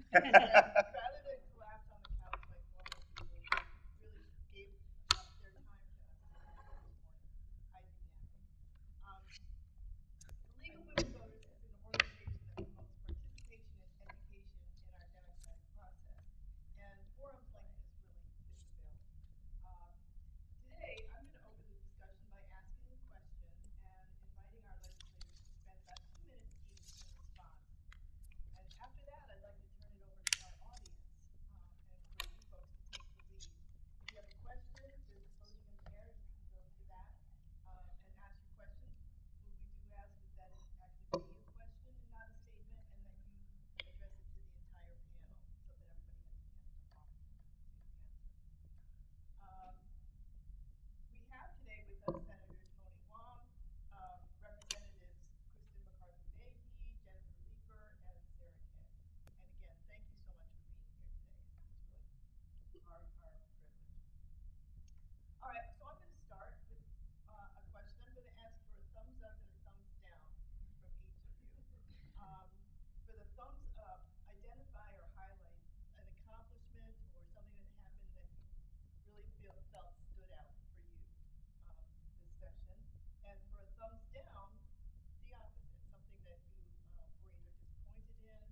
Rather than collapse on the couch like normal people, really gave up their time to us this morning. I'd be napping. The League of Women Voters is an organization that promotes participation and education in our democratic process. And forums like this really fit the bill. Um, Today, I'm going to open the discussion by asking a question and inviting our legislators to spend about 2 minutes each in response. And after that, I'd like to turn it over to our audience and for you folks to take the lead. If you have a question, there's a podium there. You can go to that and ask your question. What we do ask is that it actually be a question and not a statement, and that you address it to the entire panel so that everybody has a chance to talk to answer. Um, we have today with us Senator Tony Hwang, Representatives Kristen McCarthy-Vahey, Jennifer Leeper, and Sarah Kay. And again, thank you so much for being here today. It's really our privilege. All right, so I'm going to start with a question. I'm going to ask for a thumbs up and a thumbs down from each of you. Um, for the thumbs up, identify or highlight an accomplishment or something that happened that you really felt stood out for you this session. And for a thumbs down, the opposite, something that you were either disappointed in,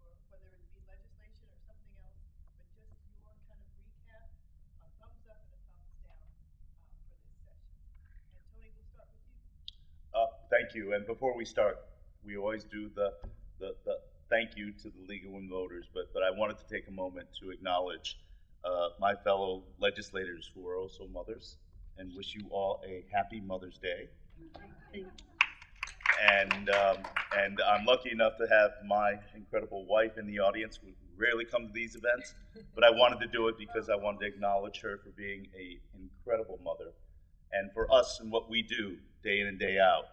or whether it be legislation or something else, but just your kind of recap, a thumbs up and a thumbs down for this session. And Tony, we'll start with you. Thank you. And before we start, we always do the thank you to the League of Women Voters, but I wanted to take a moment to acknowledge my fellow legislators who are also mothers and wish you all a happy Mother's Day. And I'm lucky enough to have my incredible wife in the audience who rarely come to these events, but I wanted to do it because I wanted to acknowledge her for being an incredible mother. And for us and what we do day in and day out,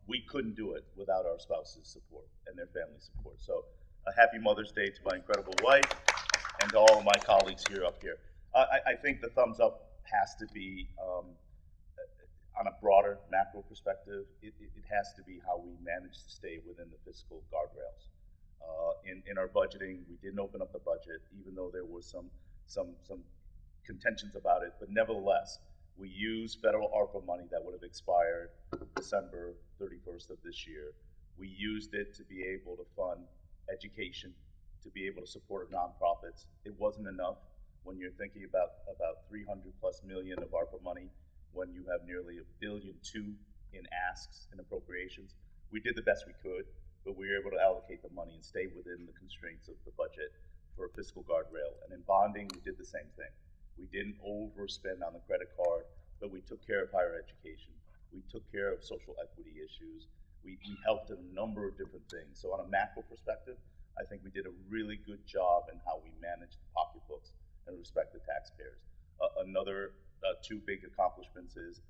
we couldn't do it without our spouse's support and their family support. So a happy Mother's Day to my incredible wife and to all of my colleagues here up here. I think the thumbs up has to be on a broader macro perspective, it has to be how we manage to stay within the fiscal guardrails. In our budgeting, we didn't open up the budget, even though there was some contentions about it. But nevertheless, we used federal ARPA money that would have expired December 31st of this year. We used it to be able to fund education, to be able to support nonprofits. It wasn't enough when you're thinking about 300 plus million of ARPA money, when you have nearly $1.2 billion in asks and appropriations. We did the best we could, but we were able to allocate the money and stay within the constraints of the budget for a fiscal guardrail. And in bonding, we did the same thing. We didn't overspend on the credit card, but we took care of higher education. We took care of social equity issues. We helped in a number of different things. So on a macro perspective, I think we did a really good job in how we managed the pocketbooks and respect the taxpayers. Another two big accomplishments is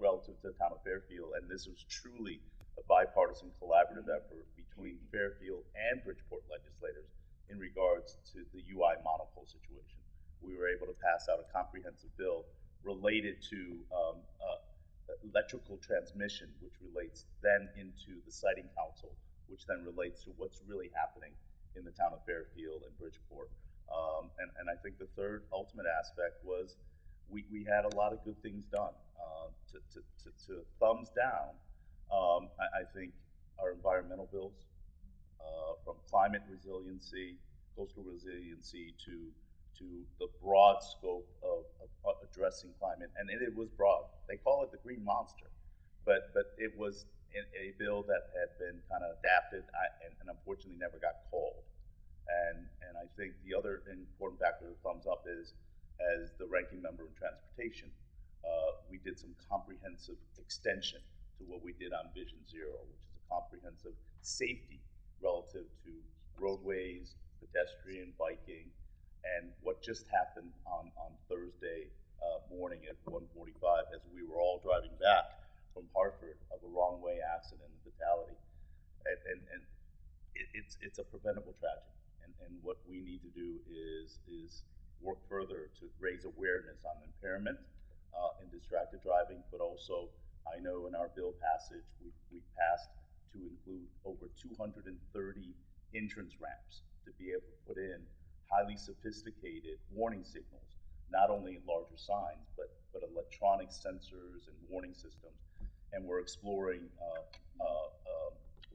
relative to the town of Fairfield, and this was truly a bipartisan collaborative effort between Fairfield and Bridgeport legislators in regards to the UI monopole situation. We were able to pass out a comprehensive bill related to electrical transmission, which relates then into the siting council, which then relates to what's really happening in the town of Fairfield and Bridgeport. And I think the third ultimate aspect was we had a lot of good things done. To thumbs down, I think our environmental bills, from climate resiliency, coastal resiliency to the broad scope of addressing climate, and it was broad. They call it the green monster, but it was a bill that had been kind of adapted and unfortunately never got called. And I think the other important factor of the thumbs up is, as the ranking member in transportation, we did some comprehensive extension to what we did on Vision Zero, which is a comprehensive safety relative to roadways, pedestrian, biking, and what just happened on Thursday morning at 1:45 as we were all driving back from Hartford of a wrong way accident and fatality. And it's a preventable tragedy. And what we need to do is work further to raise awareness on impairment and distracted driving, but also I know in our bill passage we passed to include over 230 entrance ramps to be able to put in highly sophisticated warning signals, not only larger signs, but electronic sensors and warning systems. And we're exploring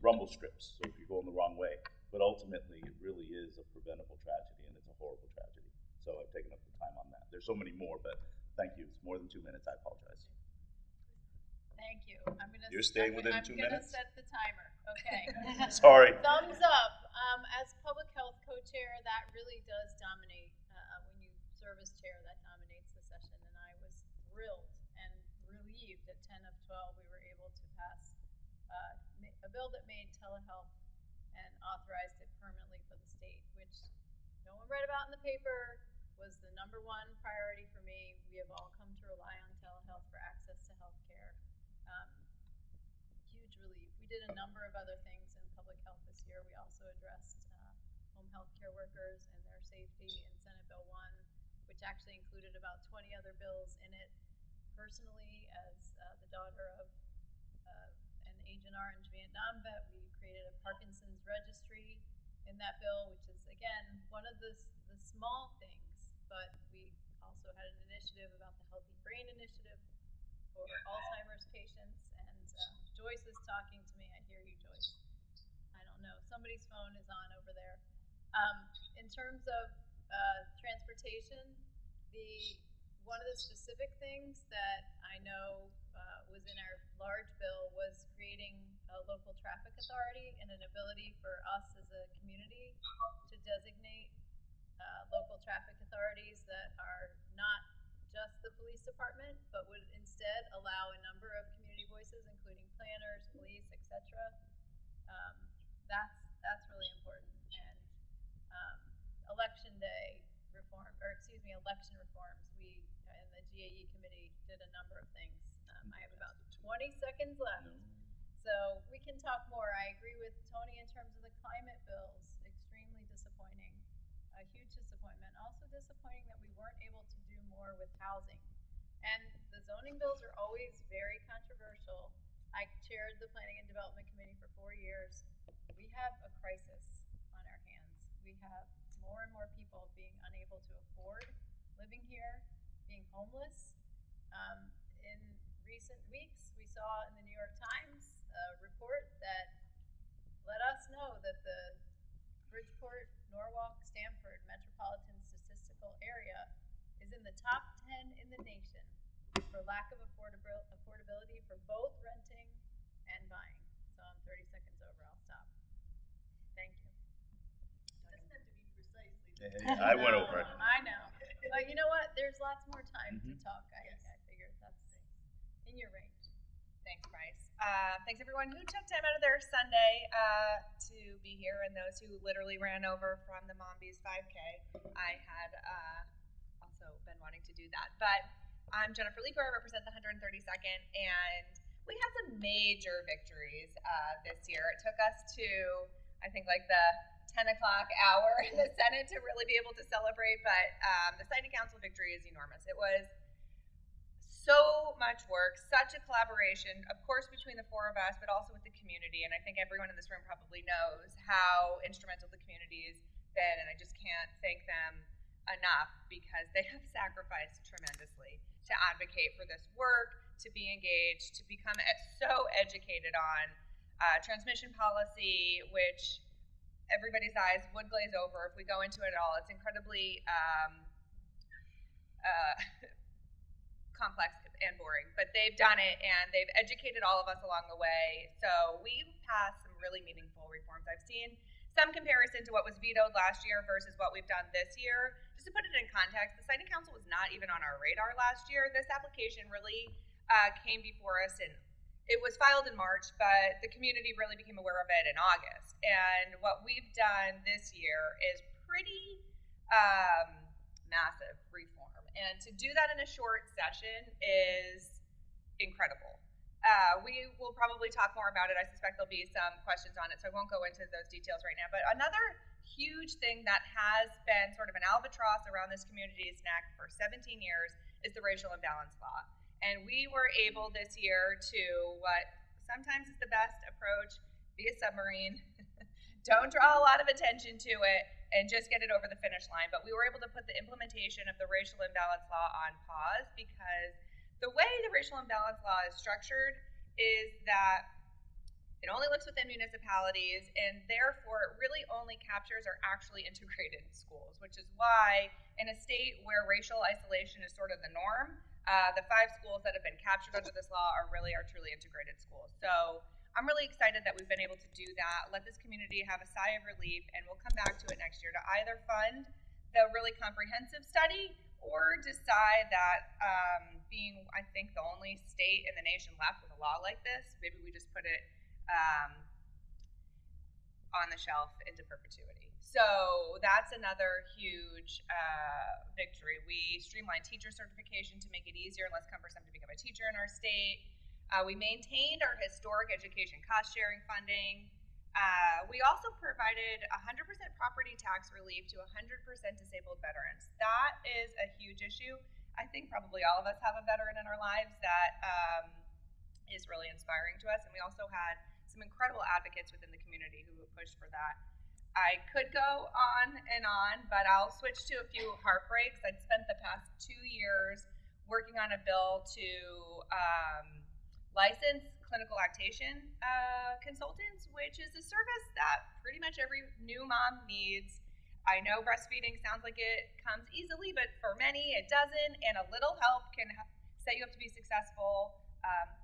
rumble strips, so if you're going the wrong way. But ultimately, it really is a preventable tragedy, and it's a horrible tragedy. So I've taken up the time on that. There's so many more, but thank you. It's more than 2 minutes. I apologize. Thank you. You're staying within 2 minutes? I'm gonna set the timer. Okay. Sorry. Thumbs up. As public health co-chair, that really does dominate. When you serve as chair, that dominates the session, and I was thrilled and relieved at 10 of 12 we were able to pass a bill that made telehealth and authorized it permanently for the state, which no one read about in the paper, was the #1 priority for me. We have all come to rely on telehealth for access to healthcare. Huge relief. We did a number of other things in public health this year. We also addressed home health care workers and their safety in Senate Bill 1, which actually included about 20 other bills in it. Personally, as the daughter of an Agent Orange Vietnam vet, we created a Parkinson's registry in that bill, which is, again, one of the small things, but we also had an initiative about the Healthy Brain Initiative for Alzheimer's patients, and Joyce is talking to me. I hear you, Joyce. I don't know. Somebody's phone is on over there. In terms of transportation, one of the specific things that I know was in our large bill was creating a local traffic authority and an ability for us as a community to designate local traffic authorities that are not just the police department, but would instead allow a number of community voices, including planners, police, etc. That's really important. And election day reform, or excuse me, election reforms. We in the GAE committee did a number of things. I have about 20 seconds left, so we can talk more. I agree with Tony in terms of the climate bills. Extremely disappointing, a huge disappointment. Also disappointing that we weren't able to do more with housing. And the zoning bills are always very controversial. I chaired the Planning and Development Committee for 4 years. We have a crisis on our hands. We have more and more people being unable to afford living here, being homeless. In recent weeks, we saw in the New York Times a report that let us know that the Bridgeport, Norwalk, Stamford metropolitan statistical area is in the top 10 in the nation for lack of affordability for both renting and buying. So I'm 30 seconds over. I'll stop. Thank you. It doesn't have to be precisely. I went over it. I know. But you know what? There's lots more time to talk. I figured that's in your range. Thanks, Bryce. Thanks everyone who took time out of their Sunday to be here, and those who literally ran over from the Mombies 5K. I had also been wanting to do that. But I'm Jennifer Leeper. I represent the 132nd, and we had some major victories this year. It took us to, I think, like the 10 o'clock hour in the Senate to really be able to celebrate, but the City Council victory is enormous. It was so much work, such a collaboration, of course, between the four of us, but also with the community. And I think everyone in this room probably knows how instrumental the community has been, and I just can't thank them enough because they have sacrificed tremendously to advocate for this work, to be engaged, to become so educated on transmission policy, which everybody's eyes would glaze over if we go into it at all. It's incredibly complex and boring, but they've done it and they've educated all of us along the way. So we've passed some really meaningful reforms. I've seen some comparison to what was vetoed last year versus what we've done this year. Just to put it in context, the Siting Council was not even on our radar last year. This application really came before us, and it was filed in March, but the community really became aware of it in August. And what we've done this year is pretty massive reform. And to do that in a short session is incredible. We will probably talk more about it. I suspect there'll be some questions on it, so I won't go into those details right now. But another huge thing that has been sort of an albatross around this community's neck for 17 years is the racial imbalance law. And we were able this year to, what sometimes is the best approach, be a submarine, don't draw a lot of attention to it, and just get it over the finish line. But we were able to put the implementation of the racial imbalance law on pause because the way the racial imbalance law is structured is that it only looks within municipalities, and therefore it really only captures our actually integrated schools, which is why in a state where racial isolation is sort of the norm, the 5 schools that have been captured under this law are really our truly integrated schools. So I'm really excited that we've been able to do that, let this community have a sigh of relief, and we'll come back to it next year to either fund the really comprehensive study or decide that being, I think, the only state in the nation left with a law like this, maybe we just put it on the shelf into perpetuity. So that's another huge victory. We streamlined teacher certification to make it easier and less cumbersome to become a teacher in our state. We maintained our historic education cost sharing funding. We also provided 100% property tax relief to 100% disabled veterans. That is a huge issue. I think probably all of us have a veteran in our lives that is really inspiring to us. And we also had some incredible advocates within the community who pushed for that. I could go on and on, but I'll switch to a few heartbreaks. I'd spent the past 2 years working on a bill to license clinical lactation consultants, which is a service that pretty much every new mom needs. I know breastfeeding sounds like it comes easily, but for many it doesn't, and a little help can set you up to be successful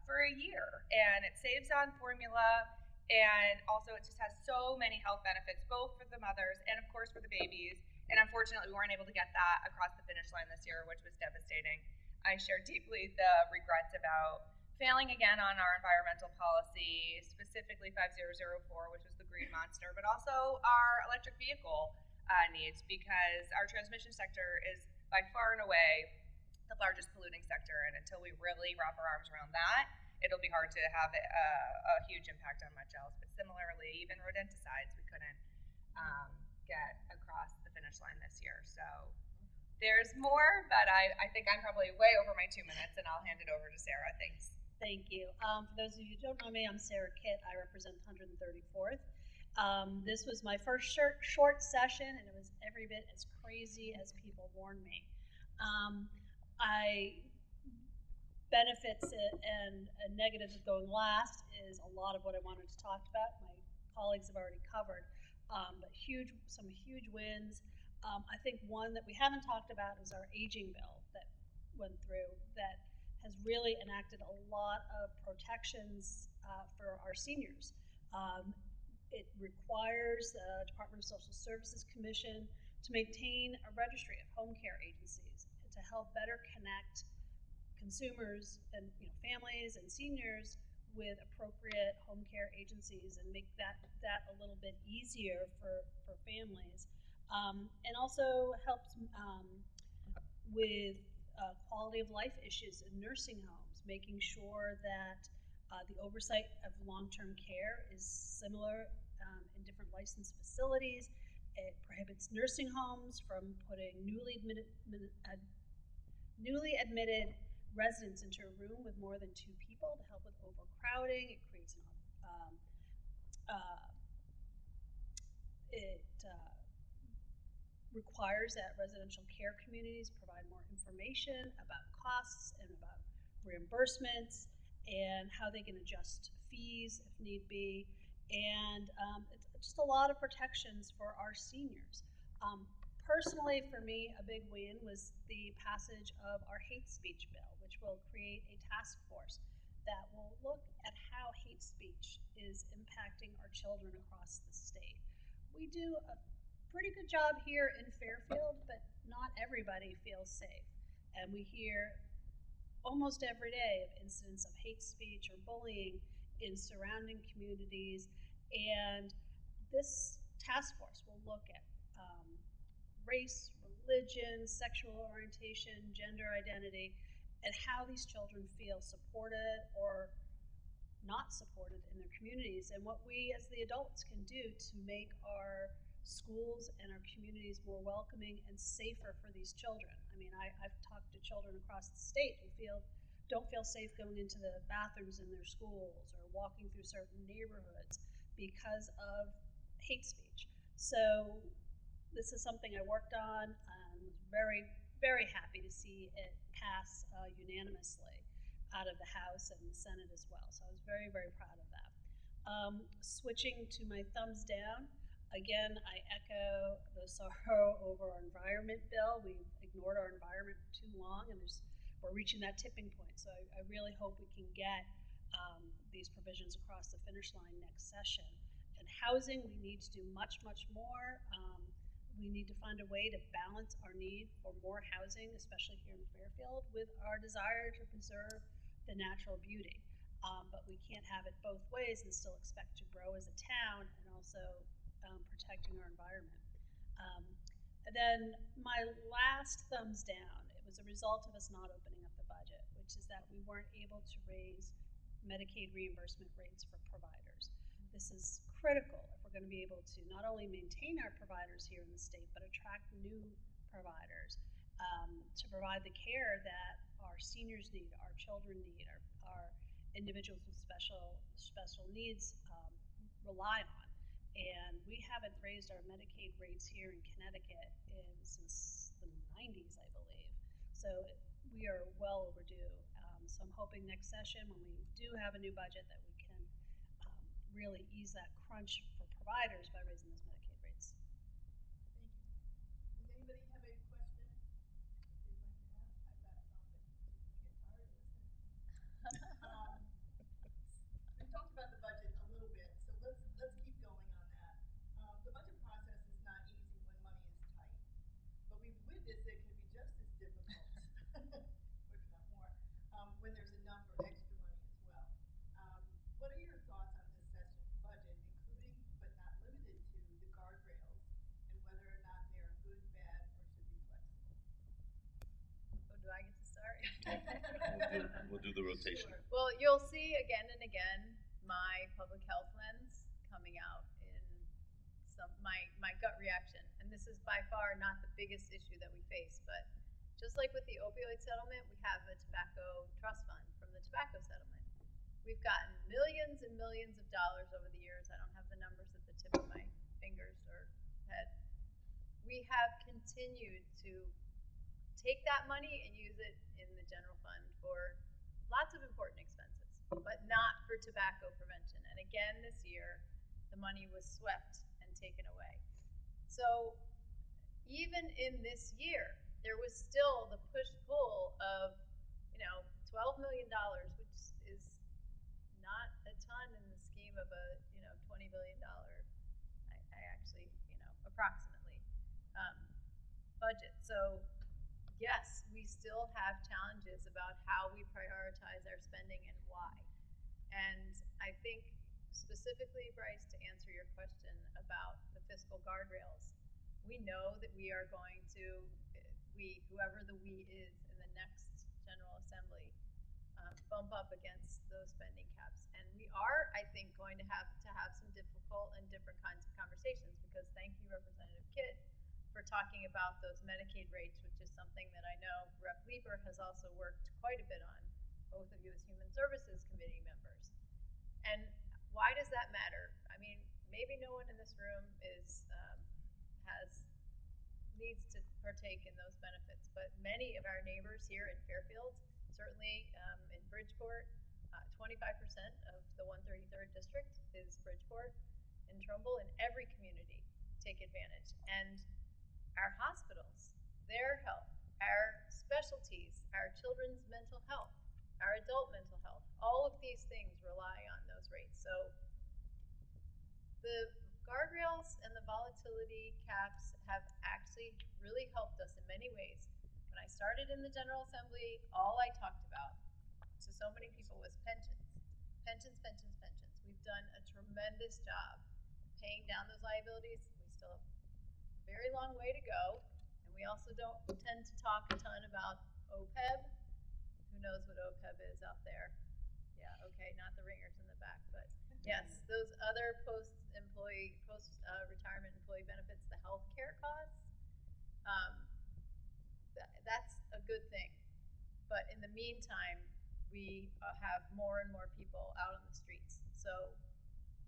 for a year. And it saves on formula, and also it just has so many health benefits, both for the mothers and of course for the babies. And unfortunately we weren't able to get that across the finish line this year, which was devastating. I share deeply the regrets about failing again on our environmental policy, specifically 5004, which was the green monster, but also our electric vehicle needs, because our transmission sector is by far and away the largest polluting sector, and until we really wrap our arms around that, it'll be hard to have a huge impact on much else. But similarly, even rodenticides we couldn't get across the finish line this year. So there's more, but I think I'm probably way over my 2 minutes, and I'll hand it over to Sarah. Thanks. Thank you. For those of you who don't know me, I'm Sarah Kitt. I represent 134th. This was my first short session, and it was every bit as crazy as people warned me. Benefits and negatives of going last is a lot of what I wanted to talk about. My colleagues have already covered, but some huge wins. I think one that we haven't talked about is our aging bill that went through that has really enacted a lot of protections for our seniors. It requires the Department of Social Services Commission to maintain a registry of home care agencies to help better connect consumers and families and seniors with appropriate home care agencies and make that a little bit easier for families. And also helps with quality of life issues in nursing homes, making sure that the oversight of long-term care is similar in different licensed facilities. It prohibits nursing homes from putting newly admitted residents into a room with more than 2 people to help with overcrowding. It creates requires that residential care communities provide more information about costs and about reimbursements and how they can adjust fees if need be, and it's just a lot of protections for our seniors. Personally, for me, a big win was the passage of our hate speech bill, which will create a task force that will look at how hate speech is impacting our children across the state. We do a pretty good job here in Fairfield, but not everybody feels safe. And we hear almost every day of incidents of hate speech or bullying in surrounding communities. And this task force will look at race, religion, sexual orientation, gender identity, and how these children feel supported or not supported in their communities, and what we as the adults can do to make our schools and our communities more welcoming and safer for these children. I mean, I've talked to children across the state who don't feel safe going into the bathrooms in their schools or walking through certain neighborhoods because of hate speech. So this is something I worked on and was very, very happy to see it pass unanimously out of the House and the Senate as well. So I was very, very proud of that. Switching to my thumbs down, again, I echo the sorrow over our environment bill. We've ignored our environment for too long, and we're reaching that tipping point. So I really hope we can get these provisions across the finish line next session. And housing, we need to do much, much more. We need to find a way to balance our need for more housing, especially here in Fairfield, with our desire to preserve the natural beauty. But we can't have it both ways and still expect to grow as a town and also protecting our environment. And then my last thumbs down, it was a result of us not opening up the budget, which is that we weren't able to raise Medicaid reimbursement rates for providers. This is critical if we're going to be able to not only maintain our providers here in the state, but attract new providers to provide the care that our seniors need, our children need, our individuals with special needs rely on. And we haven't raised our Medicaid rates here in Connecticut since the 90s, I believe. So we are well overdue. So I'm hoping next session, when we do have a new budget, that we can really ease that crunch for providers by raising those Medicaid rates. Thank you. Does anybody have a question they'd like to ask? I've got some, but you get tired of listening. We've talked about the budget a little bit, so let's keep going on that. The budget process is not easy when money is tight, but we've witnessed it can be just as difficult, if not more, when there's enough or extra money as well. What are your thoughts on this session's budget, including but not limited to the guardrails, and whether or not they are good, bad, or should be flexible? Oh, do I get to start? We'll do the rotation. Sure. Well, you'll see again and again my public health lens coming out in my gut reaction. And this is by far not the biggest issue that we face, but just like with the opioid settlement, we have a tobacco trust fund from the tobacco settlement. We've gotten millions and millions of dollars over the years. I don't have the numbers at the tip of my fingers or head. We have continued to take that money and use it in the general fund for lots of important expenses, but not for tobacco prevention. And again, this year, the money was swept and taken away. So even in this year, there was still the push-pull of, $12 million, which is not a ton in the scheme of a, $20 billion, I actually, approximately, budget. So yes, we still have challenges about how we prioritize our spending and why. And I think specifically, Bryce, to answer your question about the fiscal guardrails, we know that we are going to, whoever the we is in the next General Assembly, bump up against those spending caps. And we are, I think, going to have some difficult and different kinds of conversations, because thank you, Representative Kitt, for talking about those Medicaid rates, which is something that I know Rep. Lieber has also worked quite a bit on, both of you as Human Services Committee members. And why does that matter? I mean, maybe no one in this room needs to partake in those benefits, but many of our neighbors here in Fairfield, certainly in Bridgeport, 25% of the 133rd district is Bridgeport, in Trumbull, in every community take advantage. And our hospitals, their health, our specialties, our children's mental health, our adult mental health, all of these things rely on those rates. So the guardrails and the volatility caps have actually really helped us in many ways. When I started in the General Assembly, all I talked about to so many people was pensions. Pensions, pensions, pensions. We've done a tremendous job paying down those liabilities. We still have a very long way to go. And we also don't tend to talk a ton about OPEB. Who knows what OPEB is out there? Yeah, okay, not the ringers in the back, but yes, those other post-retirement employee benefits, the health care costs, that's a good thing. But in the meantime, we have more and more people out on the streets. So,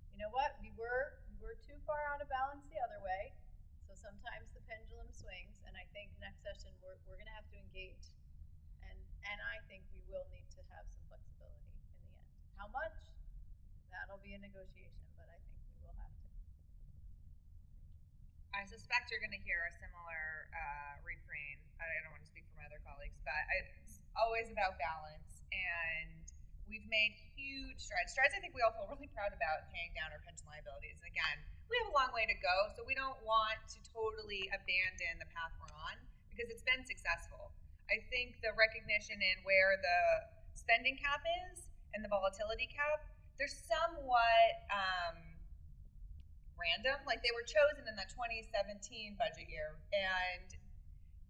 you know what? We were too far far out of balance the other way. So sometimes the pendulum swings, and I think next session we're going to have to engage, and I think we will need to have some flexibility in the end. How much? That'll be a negotiation, but I think we will have to. I suspect you're going to hear a similar refrain. I don't want to speak for my other colleagues, but it's always about balance, and we've made huge strides. Strides I think we all feel really proud about paying down our pension liabilities. And again, we have a long way to go, so we don't want to totally abandon the path we're on because it's been successful. I think the recognition in where the spending cap is and the volatility cap, they're somewhat random. Like they were chosen in the 2017 budget year, and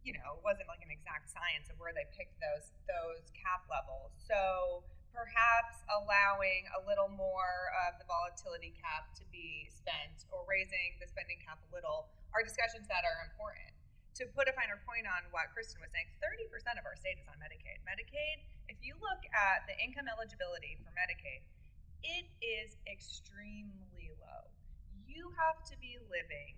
it wasn't like an exact science of where they picked those cap levels. So perhaps allowing a little more of the volatility cap to be spent or raising the spending cap a little are discussions that are important. To put a finer point on what Kristen was saying, 30% of our state is on Medicaid. Medicaid, if you look at the income eligibility for Medicaid, it is extremely low. You have to be living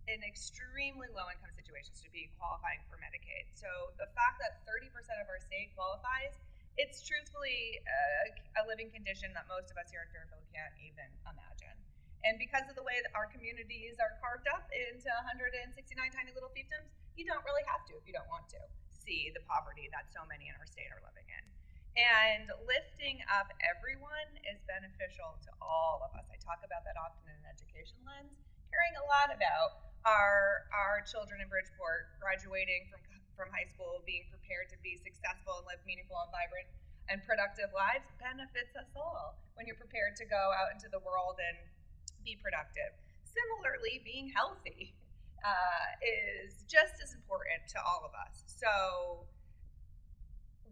in extremely low-income situations to be qualifying for Medicaid. So the fact that 30% of our state qualifies, it's truthfully a living condition that most of us here in Fairfield can't even imagine. And because of the way that our communities are carved up into 169 tiny little fiefdoms, you don't really have to if you don't want to see the poverty that so many in our state are living in. And lifting up everyone is beneficial to all of us. I talk about that often in an education lens, caring a lot about our children in Bridgeport graduating from high school, being prepared to be successful and live meaningful and vibrant and productive lives benefits us all when you're prepared to go out into the world and be productive. Similarly, being healthy is just as important to all of us. So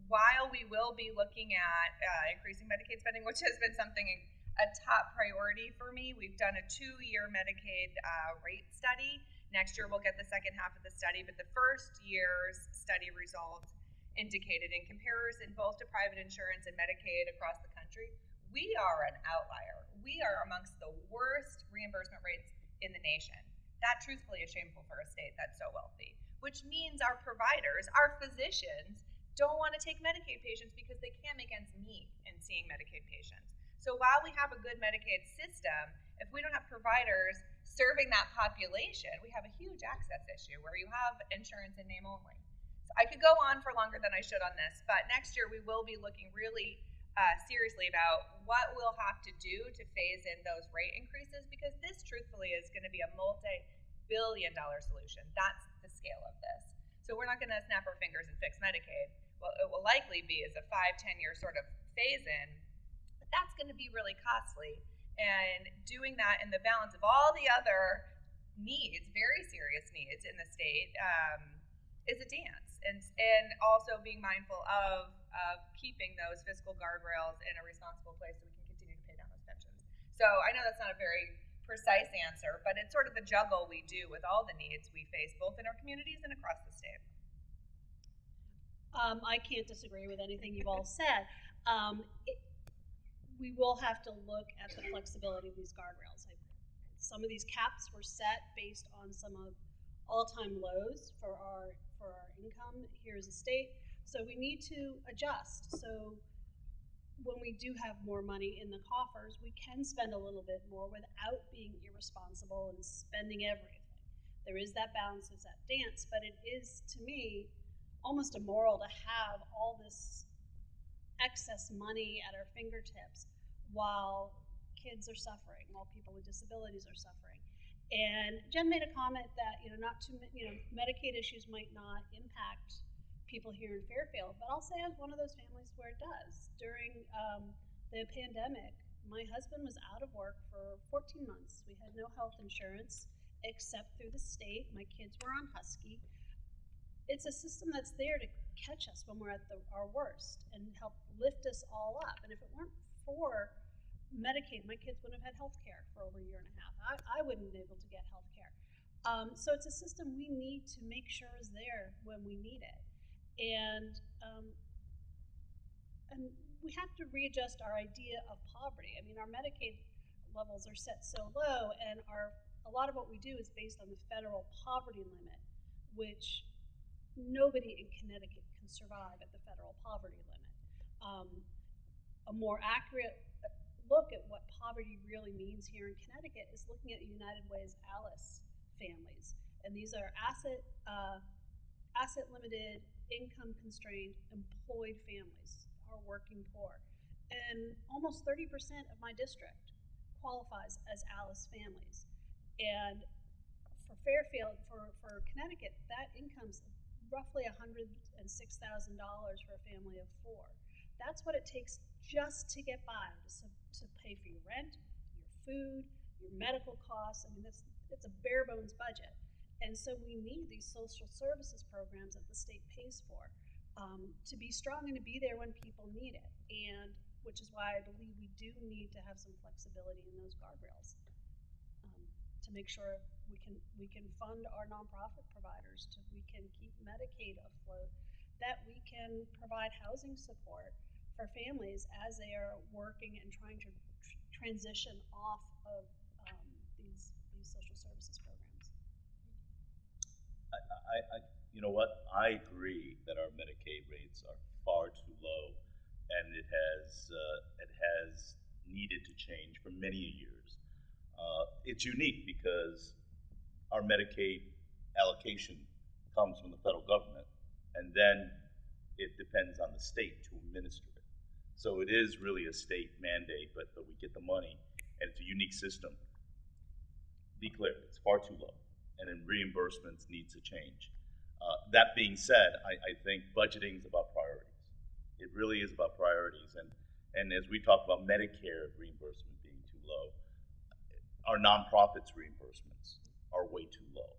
while we will be looking at increasing Medicaid spending, which has been a top priority for me, we've done a 2-year Medicaid rate study. Next year we'll get the second half of the study, but the first year's study results indicated in comparison both to private insurance and Medicaid across the country, we are an outlier. We are amongst the worst reimbursement rates in the nation. That truthfully is shameful for a state that's so wealthy, which means our providers, our physicians, don't want to take Medicaid patients because they can't make ends meet in seeing Medicaid patients. So while we have a good Medicaid system, if we don't have providers serving that population, we have a huge access issue where you have insurance in name only. So I could go on for longer than I should on this, but next year we will be looking really seriously about what we'll have to do to phase in those rate increases, because this truthfully is going to be a multi-billion-dollar solution. That's the scale of this. So we're not going to snap our fingers and fix Medicaid. What it will likely be is a 5-10 year sort of phase in, but that's going to be really costly. And doing that in the balance of all the other needs, very serious needs in the state, is a dance. And also being mindful of keeping those fiscal guardrails in a responsible place so we can continue to pay down those pensions. So I know that's not a very precise answer, but it's sort of the juggle we do with all the needs we face, both in our communities and across the state. I can't disagree with anything you've all said. We will have to look at the flexibility of these guardrails. Some of these caps were set based on some of all-time lows for our income here as a state. So we need to adjust. So when we do have more money in the coffers, we can spend a little bit more without being irresponsible and spending everything. There is that balance, there's that dance, but it is, to me, almost immoral to have all this excess money at our fingertips while kids are suffering, while people with disabilities are suffering. And Jen made a comment that Medicaid issues might not impact people here in Fairfield, but I'll say I was one of those families where it does. During the pandemic, my husband was out of work for 14 months. We had no health insurance except through the state. My kids were on Husky. It's a system that's there to catch us when we're at our worst and help lift us all up. And if it weren't for Medicaid, my kids wouldn't have had health care for over a year and a half. I wouldn't have been able to get health care. So it's a system we need to make sure is there when we need it. And we have to readjust our idea of poverty. I mean, our Medicaid levels are set so low, and our a lot of what we do is based on the federal poverty limit, which nobody in Connecticut can survive at the federal poverty limit. A more accurate look at what poverty really means here in Connecticut is looking at United Way's ALICE families, and these are asset limited, income constrained, employed families, are working poor, and almost 30% of my district qualifies as ALICE families, and for Fairfield, for Connecticut, that income's roughly $106,000 for a family of four. That's what it takes just to get by, to pay for your rent, your food, your medical costs. I mean, it's a bare bones budget. And so we need these social services programs that the state pays for to be strong and to be there when people need it. And which is why I believe we do need to have some flexibility in those guardrails to make sure we can fund our nonprofit providers, we can keep Medicaid afloat, that we can provide housing support for families as they are working and trying to transition off of these social services programs. You know what? I agree that our Medicaid rates are far too low, and it has needed to change for many years. It's unique because our Medicaid allocation comes from the federal government, and then it depends on the state to administer it. So it is really a state mandate, but we get the money, and it's a unique system. Be clear, it's far too low, and then reimbursements needs to change. That being said, I think budgeting is about priorities. It really is about priorities, and as we talk about Medicare reimbursement being too low, our nonprofits reimbursements are way too low.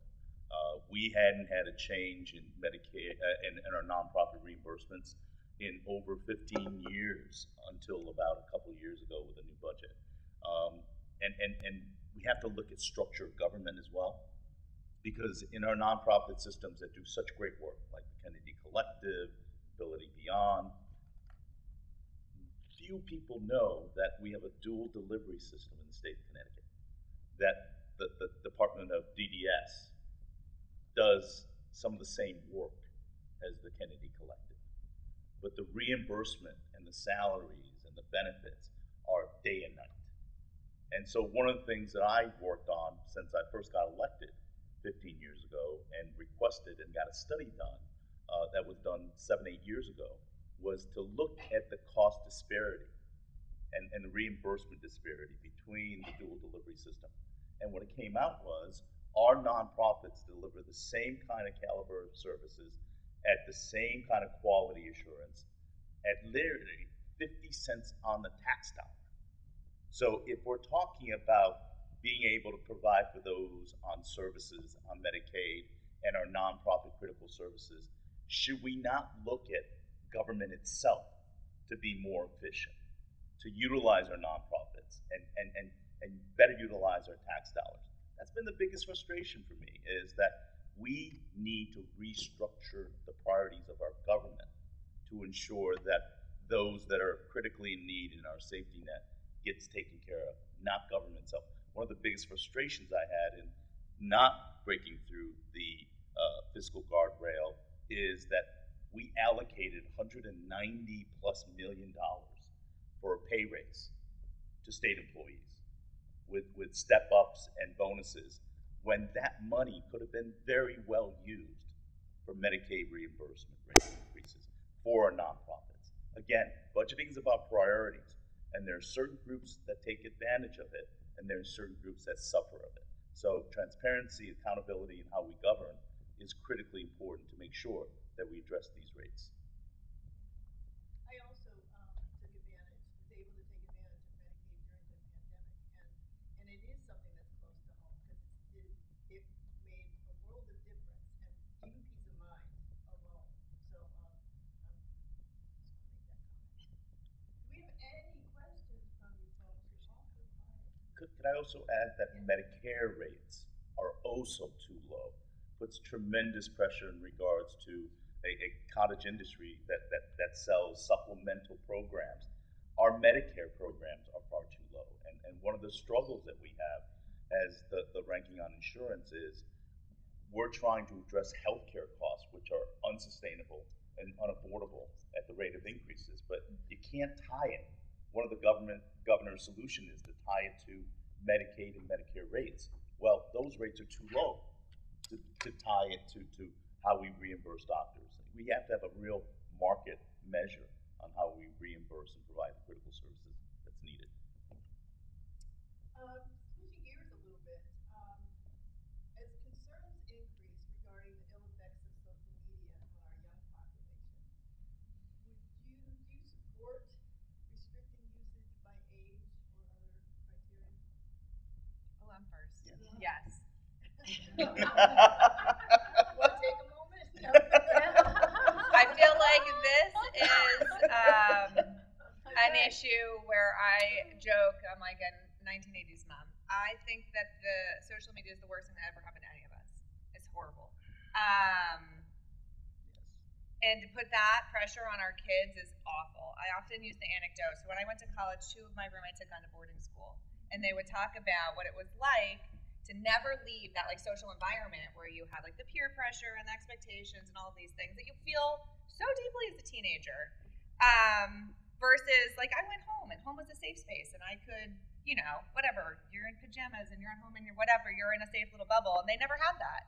We hadn't had a change in Medicaid and our nonprofit reimbursements in over 15 years until about a couple of years ago with a new budget. And we have to look at structure of government as well, because in our nonprofit systems that do such great work, like the Kennedy Collective, Ability Beyond, few people know that we have a dual delivery system in the state of Connecticut, that the Department of DDS does some of the same work as the Kennedy Collective, but the reimbursement and the salaries and the benefits are day and night. And so one of the things that I worked on since I first got elected 15 years ago and requested and got a study done that was done 7-8 years ago was to look at the cost disparity and the reimbursement disparity between the dual delivery system. And what it came out was our nonprofits deliver the same kind of caliber of services at the same kind of quality assurance at literally 50 cents on the tax dollar. So if we're talking about being able to provide for those on services, on Medicaid, and our nonprofit critical services, should we not look at government itself to be more efficient, to utilize our nonprofits and better utilize our tax dollars? That's been the biggest frustration for me, is that we need to restructure the priorities of our government to ensure that those that are critically in need in our safety net gets taken care of, not government itself. One of the biggest frustrations I had in not breaking through the fiscal guardrail is that we allocated $190+ million for a pay raise to state employees with step ups and bonuses, when that money could have been very well used for Medicaid reimbursement rate increases for our nonprofits. Again, budgeting is about priorities, and there are certain groups that take advantage of it, and there are certain groups that suffer of it. So transparency, accountability, and how we govern is critically important to make sure that we address these rates. I also was able to take advantage of Medicaid during the pandemic, and it is something that's close to home because it made a world of difference, and even peace of mind alone. So just want to make that comment. Do we have any questions from you folks? You're awfully quiet. Could I also add that Medicare rates are oh so too low, puts tremendous pressure in regards to a cottage industry that sells supplemental programs. Our Medicare programs are far too low, and one of the struggles that we have as the ranking on insurance is, we're trying to address healthcare costs, which are unsustainable and unaffordable at the rate of increases. But you can't tie it. One of the governor's solution is to tie it to Medicaid and Medicare rates. Well, those rates are too low to tie it to how we reimburse doctors. We have to have a real market measure on how we reimburse and provide the critical services that's needed. Switching gears a little bit, as concerns increase regarding the ill effects of social media on our young population, do you support restricting usage by age or other criteria? Oh, I'm first. Yeah. Yes. Want to take a moment? I feel like this is an issue where I joke, I'm like a 1980s mom. I think that the social media is the worst thing that ever happened to any of us. It's horrible. And to put that pressure on our kids is awful. I often use the anecdote. So when I went to college, 2 of my roommates had gone to boarding school, and they would talk about what it was like to never leave that like social environment where you had like the peer pressure and the expectations and all of these things that you feel so deeply as a teenager. Versus like I went home, and home was a safe space, and I could, you know, whatever, you're in pajamas and you're at home and you're whatever, you're in a safe little bubble, and they never had that.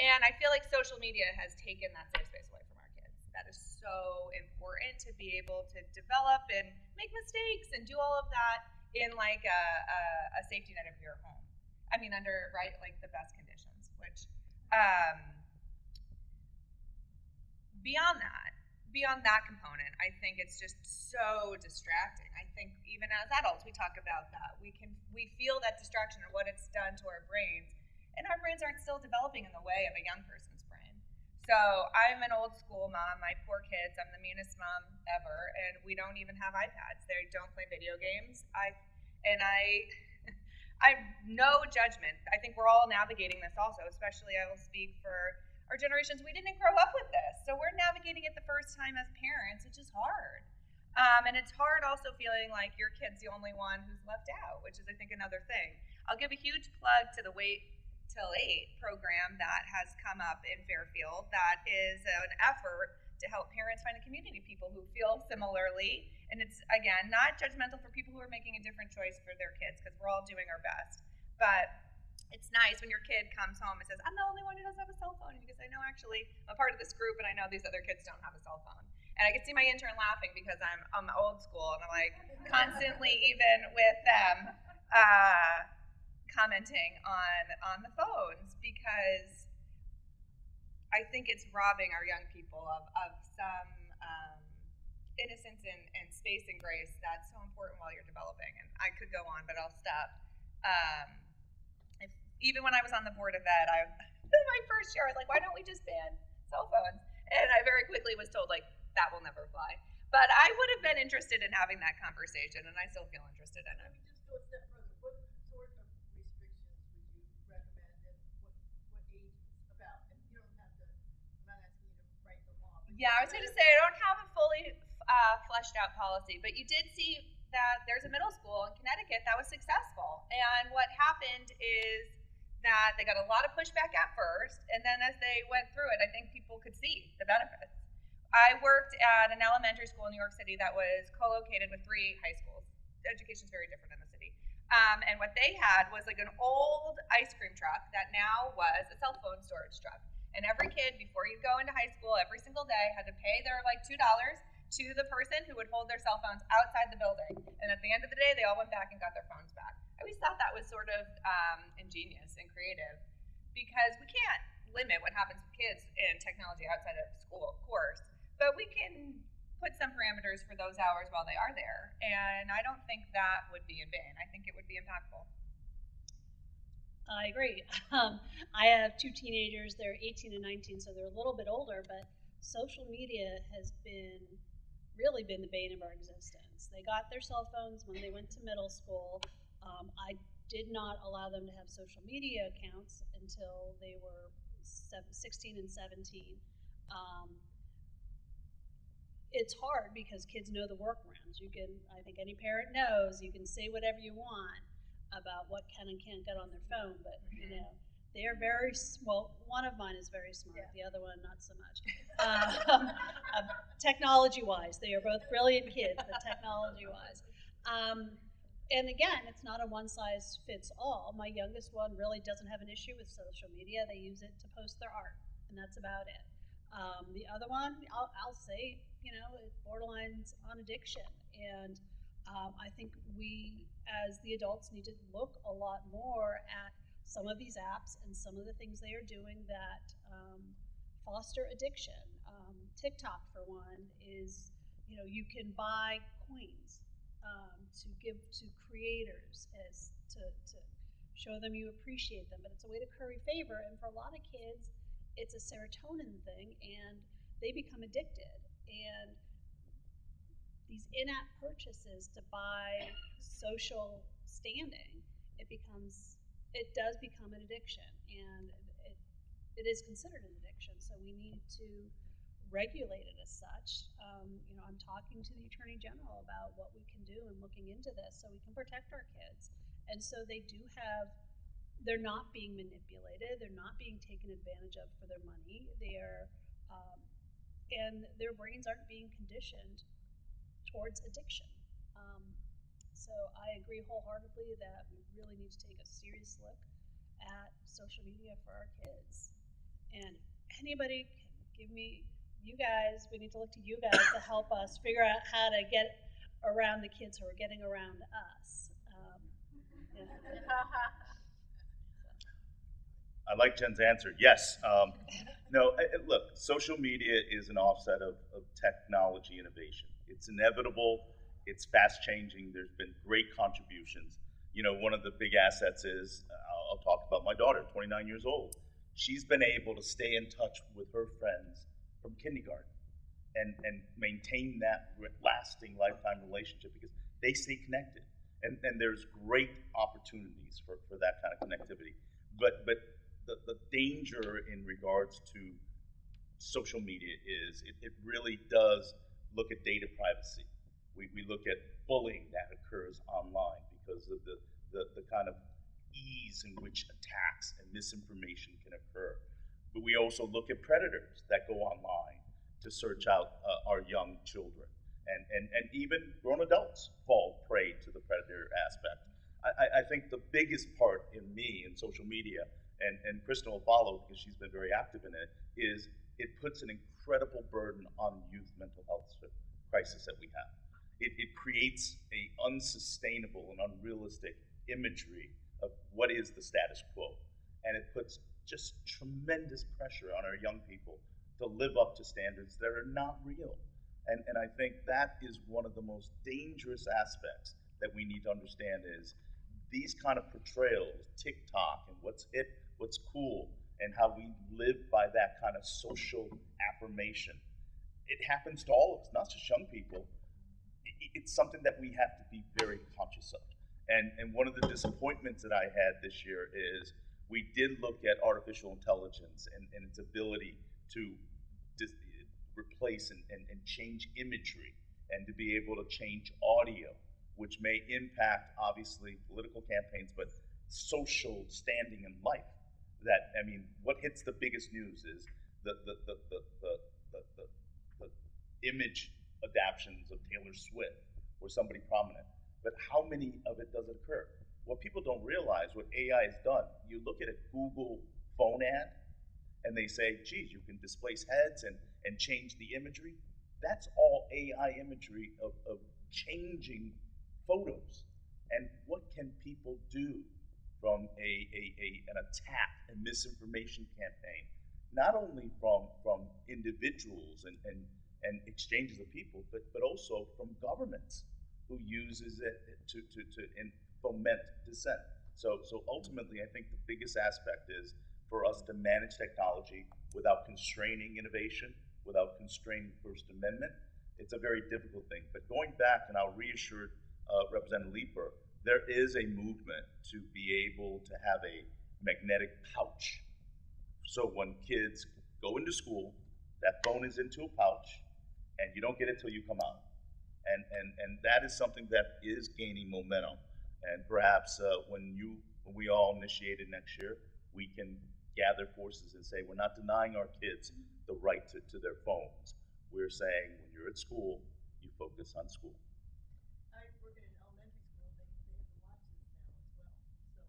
And I feel like social media has taken that safe space away from our kids. That is so important to be able to develop and make mistakes and do all of that in like a safety net of your home. I mean, under, right, like the best conditions, which beyond that component, I think it's just so distracting. I think even as adults, we talk about that. We feel that distraction and what it's done to our brains, and our brains aren't still developing in the way of a young person's brain. So I'm an old school mom. My poor kids. I'm the meanest mom ever, and we don't even have iPads. They don't play video games. I no judgment. I think we're all navigating this also, especially I will speak for our generations. We didn't grow up with this, so we're navigating it the first time as parents, which is hard. And it's hard also feeling like your kid's the only one who's left out, which is, I think, another thing. I'll give a huge plug to the Wait Till 8 program that has come up in Fairfield. That is an effort to help parents find a community, people who feel similarly. And it's, again, not judgmental for people who are making a different choice for their kids, because we're all doing our best. But it's nice when your kid comes home and says, I'm the only one who doesn't have a cell phone, because I know actually I'm a part of this group and I know these other kids don't have a cell phone. And I can see my intern laughing because I'm old school and I'm like constantly, even with them, commenting on the phones, because I think it's robbing our young people of some innocence and space and grace that's so important while you're developing. And I could go on, but I'll stop. Even when I was on the board of ed, my first year, I was like, why don't we just ban cell phones? And I very quickly was told, like, that will never fly. But I would have been interested in having that conversation, and I still feel interested in it. Let me just go a step further. What sort of restrictions would you recommend, and what age it's about? And you don't have to, I'm not asking you to write the law. Yeah, I was going to say, I don't have a fully fleshed out policy, but you did see that there's a middle school in Connecticut that was successful. And what happened is that they got a lot of pushback at first, and then as they went through it, I think people could see the benefits. I worked at an elementary school in New York City that was co-located with 3 high schools. The education's very different in the city. And what they had was like an old ice cream truck that now was a cell phone storage truck. And every kid, before you go into high school, every single day had to pay their like $2 to the person who would hold their cell phones outside the building. And at the end of the day, they all went back and got their phones back. I always thought that was sort of ingenious and creative, because we can't limit what happens with kids in technology outside of school, of course, but we can put some parameters for those hours while they are there. And I don't think that would be in vain. I think it would be impactful. I agree. I have 2 teenagers. They're 18 and 19, so they're a little bit older, but social media has really been the bane of our existence. They got their cell phones when they went to middle school. I did not allow them to have social media accounts until they were 16 and 17. It's hard because kids know the workarounds. I think any parent knows, you can say whatever you want, about what can and can't get on their phone, but you know, they are very well. One of mine is very smart. Yeah. The other one not so much. Technology-wise, they are both brilliant kids, but technology-wise. And again, it's not a one-size-fits-all. My youngest one really doesn't have an issue with social media. They use it to post their art, and that's about it. The other one, I'll say, you know, it borderlines on addiction. And I think we, as the adults, need to look a lot more at some of these apps and some of the things they are doing that foster addiction. TikTok, for one, is, you know, you can buy coins to give to creators as to show them you appreciate them, but it's a way to curry favor. And for a lot of kids, it's a serotonin thing, and they become addicted. And these in-app purchases to buy social standing, it does become an addiction, and it is considered an addiction. So we need to regulate it as such. You know, I'm talking to the Attorney General about what we can do and looking into this so we can protect our kids. And so they're not being manipulated. They're not being taken advantage of for their money. And their brains aren't being conditioned towards addiction. So I agree wholeheartedly that we really need to take a serious look at social media for our kids. And if anybody can give me, we need to look to you guys to help us figure out how to get around the kids who are getting around us. Yeah. I like Jen's answer. Yes. No, look, social media is an offset of technology innovation. It's inevitable. It's fast changing. There's been great contributions. You know, one of the big assets is, I'll talk about my daughter, 29 years old. She's been able to stay in touch with her friends from kindergarten and maintain that lasting lifetime relationship because they stay connected. And there's great opportunities for that kind of connectivity. But the danger in regards to social media is it really does look at data privacy. We look at bullying that occurs online because of the kind of ease in which attacks and misinformation can occur. But we also look at predators that go online to search out our young children. And even grown adults fall prey to the predator aspect. I think the biggest part in me in social media, and Kristen will follow because she's been very active in it, is it puts an incredible burden on the youth mental health crisis that we have. It creates a unsustainable and unrealistic imagery of what is the status quo. And it puts just tremendous pressure on our young people to live up to standards that are not real. And I think that is one of the most dangerous aspects that we need to understand is these kind of portrayals, TikTok and what's hip, what's cool, and how we live by that kind of social affirmation. It happens to all of us, not just young people. It's something that we have to be very conscious of. And one of the disappointments that I had this year is we did look at artificial intelligence and its ability to replace and change imagery and to be able to change audio, which may impact, obviously, political campaigns, but social standing in life. That, I mean, what hits the biggest news is the image adaptions of Taylor Swift or somebody prominent. But how many of it does it occur? What people don't realize, what AI has done, you look at a Google phone ad and they say, geez, you can displace heads and change the imagery. That's all AI imagery of changing photos. And what can people do from an attack and misinformation campaign, not only from individuals and exchanges of people, but also from governments who uses it to foment dissent. So ultimately, I think the biggest aspect is for us to manage technology without constraining innovation, without constraining First Amendment. It's a very difficult thing. But going back, and I'll reassure Representative Leeper, there is a movement to be able to have a magnetic pouch. So when kids go into school, that phone is into a pouch, and you don't get it till you come out. And that is something that is gaining momentum. And perhaps when we all initiate it next year, we can gather forces and say we're not denying our kids the right to their phones. We're saying when you're at school, you focus on school. I work in an elementary school. They have the watches now as well. So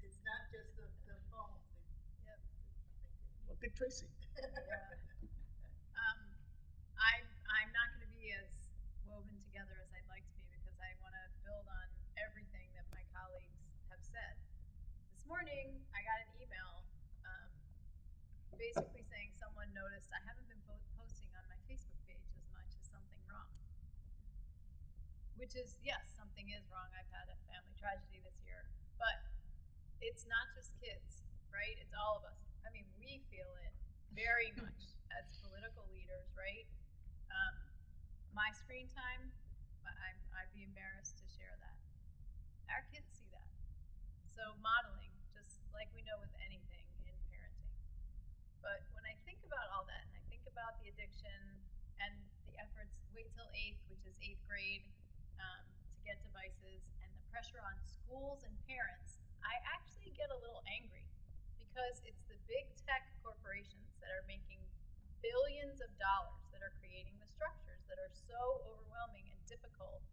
it's not just the phones. Yep. Well, Dick Tracy. I'm not going to be as woven together as I'd like to be because I want to build on everything that my colleagues have said. This morning, I got an email basically saying someone noticed I haven't been posting on my Facebook page as much as something wrong. Which is, yes, something is wrong. I've had a family tragedy this year. But it's not just kids, right? It's all of us. I mean, we feel it very much as political leaders, right? My screen time, I'd be embarrassed to share that. Our kids see that. So modeling, just like we know with anything in parenting. But when I think about all that, and I think about the addiction and the efforts, wait till 8th, which is 8th grade, to get devices, and the pressure on schools and parents, I actually get a little angry because it's the big tech corporations that are making billions of dollars that are creating the structures that are so overwhelming and difficult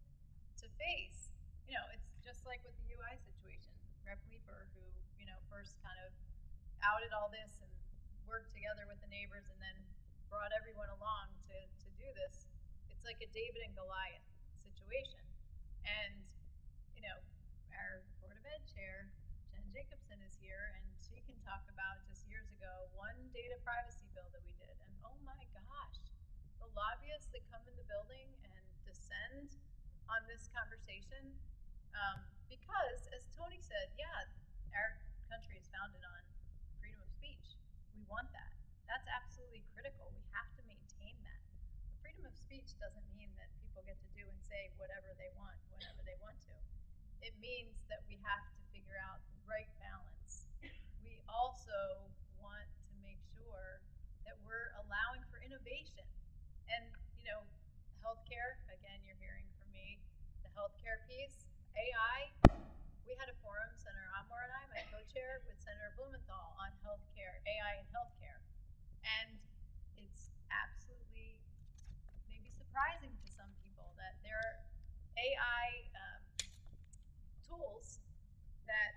to face. You know, it's just like with the UI situation. Rep Leeper, who, you know, first kind of outed all this and worked together with the neighbors and then brought everyone along to do this. It's like a David and Goliath situation. And, you know, our Board of Ed chair, Jen Jacobson, is here, and she can talk about just years ago one data privacy bill that we did. And oh my gosh, the lobbyists that come in the building and descend on this conversation, because, as Tony said, yeah, our country is founded on freedom of speech. We want that. That's absolutely critical. We have to maintain that. But freedom of speech doesn't mean that people get to do and say whatever they want, whenever they want to. It means that we have to figure out the right balance. We also want to make sure that we're allowing for innovation. And, you know, healthcare, again, you're hearing from me, the healthcare piece, AI. We had a forum, Senator Amor and I, my co-chair, with Senator Blumenthal on healthcare, AI and healthcare. And it's absolutely maybe surprising to some people that there are AI tools that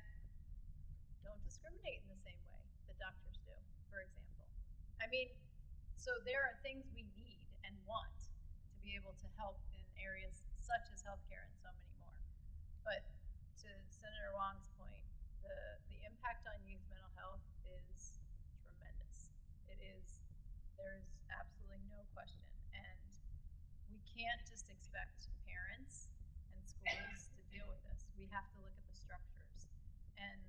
don't discriminate in the same way that doctors do, for example. I mean, so there are things we need and want to be able to help in areas such as healthcare and so many more. But to Senator Hwang's point, the impact on youth mental health is tremendous. It is, there's absolutely no question. And we can't just expect parents and schools to deal with this. We have to look at the structures. And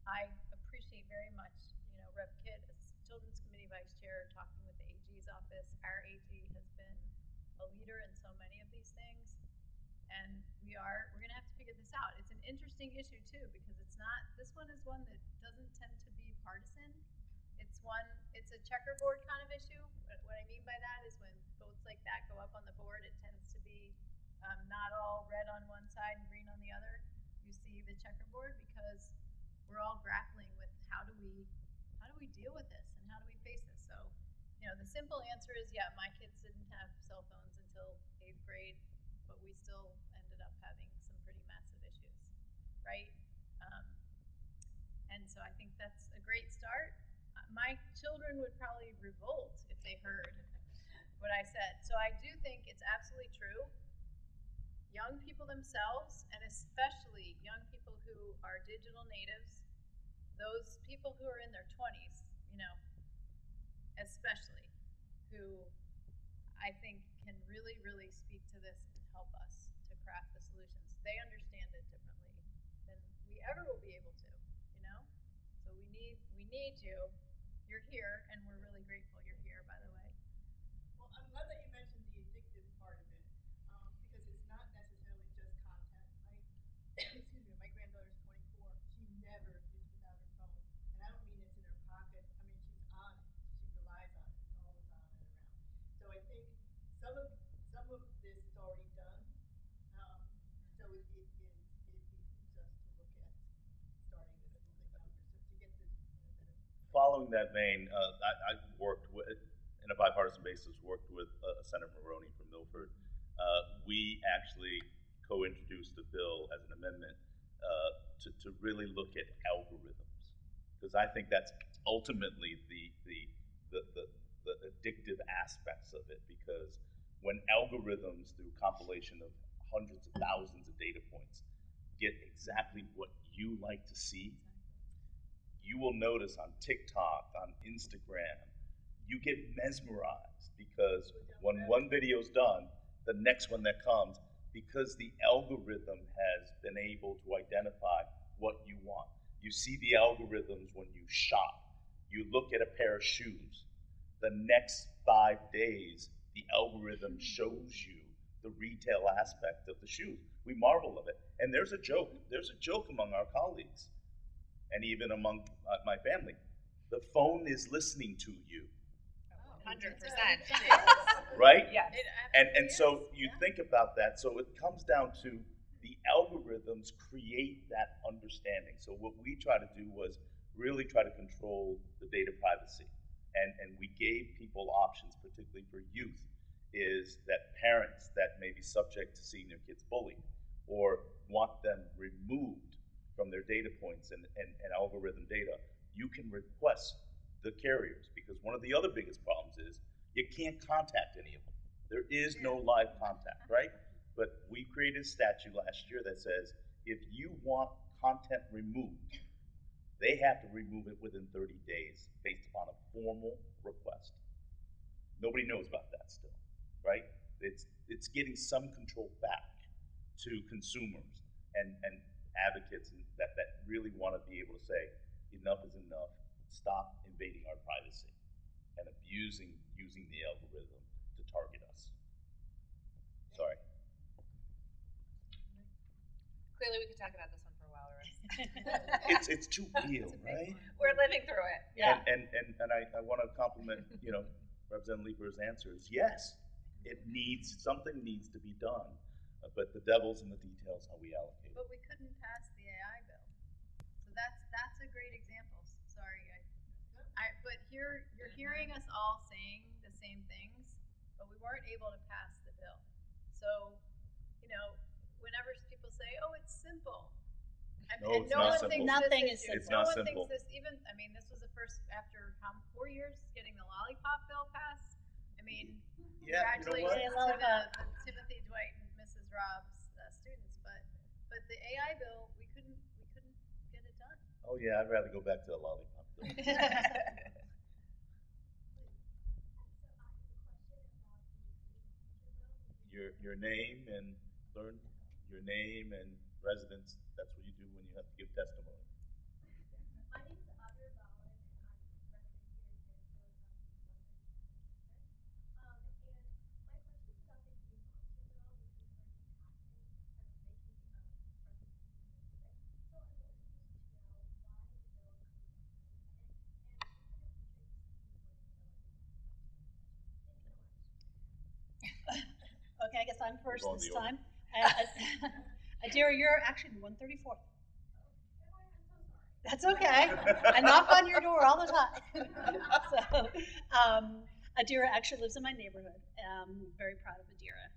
I appreciate very much, you know, Rep. Kidd as Children's Committee Vice Chair talking with the AG's office. Our AG has been a leader in so many of these things. And we're going to have to figure this out. It's an interesting issue too, because this one is one that doesn't tend to be partisan. It's a checkerboard kind of issue. What I mean by that is when votes like that go up on the board, it tends to be not all red on one side and green on the other. You see the checkerboard because we're all grappling with how do we deal with this and how do we face this? So, you know, the simple answer is, yeah, my kids didn't have cell phones until 8th grade, but we still ended up having some pretty massive issues, right? And so I think that's a great start. My children would probably revolt if they heard what I said. So I do think it's absolutely true. Young people themselves, and especially young people who are digital natives, those people who are in their 20s, you know, especially, who I think can really, really speak to this and help us to craft the solutions. They understand it differently than we ever will be able to, you know? So we need you. You're here, and we're really grateful you're here, by the way. Well, I'm glad that you mentioned the addictive part of it, because it's not necessarily just content, right? Excuse me, my granddaughter's 24. She never is without her phone. And I don't mean it's in her pocket. I mean, she's on it. She relies on it. It's always on and around. So I think some of this is already done. So it is following that vein, I worked with, in a bipartisan basis, worked with Senator Maroney from Milford. We actually co-introduced a bill as an amendment to really look at algorithms, because I think that's ultimately the addictive aspects of it. Because when algorithms, through compilation of hundreds of thousands of data points, get exactly what you like to see, you will notice on TikTok, on Instagram, you get mesmerized, because when one video's done, the next one that comes, because the algorithm has been able to identify what you want. You see the algorithms when you shop. You look at a pair of shoes. The next 5 days, the algorithm shows you the retail aspect of the shoes. We marvel at it. And there's a joke. There's a joke among our colleagues, and even among my family. The phone is listening to you. 100%. Right? Yes. And so you think about that. So it comes down to the algorithms create that understanding. So what we try to do was really try to control the data privacy. And we gave people options, particularly for youth, is that parents that may be subject to seeing their kids bullied or want them removed from their data points and algorithm data, you can request the carriers, because one of the other biggest problems is you can't contact any of them. There is no live contact, right? But we created a statute last year that says if you want content removed, they have to remove it within 30 days based upon a formal request. Nobody knows about that still, right? It's getting some control back to consumers and advocates that really want to be able to say enough is enough. Stop invading our privacy and using the algorithm to target us. Sorry. Clearly, we could talk about this one for a while, Russ. It's too real, right? We're living through it. Yeah. And I want to compliment, Representative Leeper's answer is yes. Something needs to be done, but the devil's in the details how we allocate it. But we couldn't pass the AI bill. So that's a great example. Sorry, but you're hearing us all saying the same things, but we weren't able to pass the bill. So, whenever people say, "Oh, it's simple," No, it's not simple. Nothing is simple. It's not no one simple. thinks this. This was the first after 4 years getting the lollipop bill passed. Yeah, Congratulations you know what? to the Timothy, Dwight, and Mrs. Rob's students, but the AI bill we couldn't get it done. Oh yeah, I'd rather go back to the lollipop bill. Your name and your name and residence. That's what you do when you have to give testimony. My name is Audrey Ballin, and I'm resident here in Fairfield, and my question is about the Green Monster Bill, which was currently passing, making President initiative. So I wanted just to know why the bill is coming back to the Senate, and if in the future you see where the bill is in legislative session. Thank you so much. Okay, I guess I'm first We're going this the order. time. Adira, you're actually 134th. That's okay. I knock on your door all the time. So, Adira actually lives in my neighborhood. I'm very proud of Adira.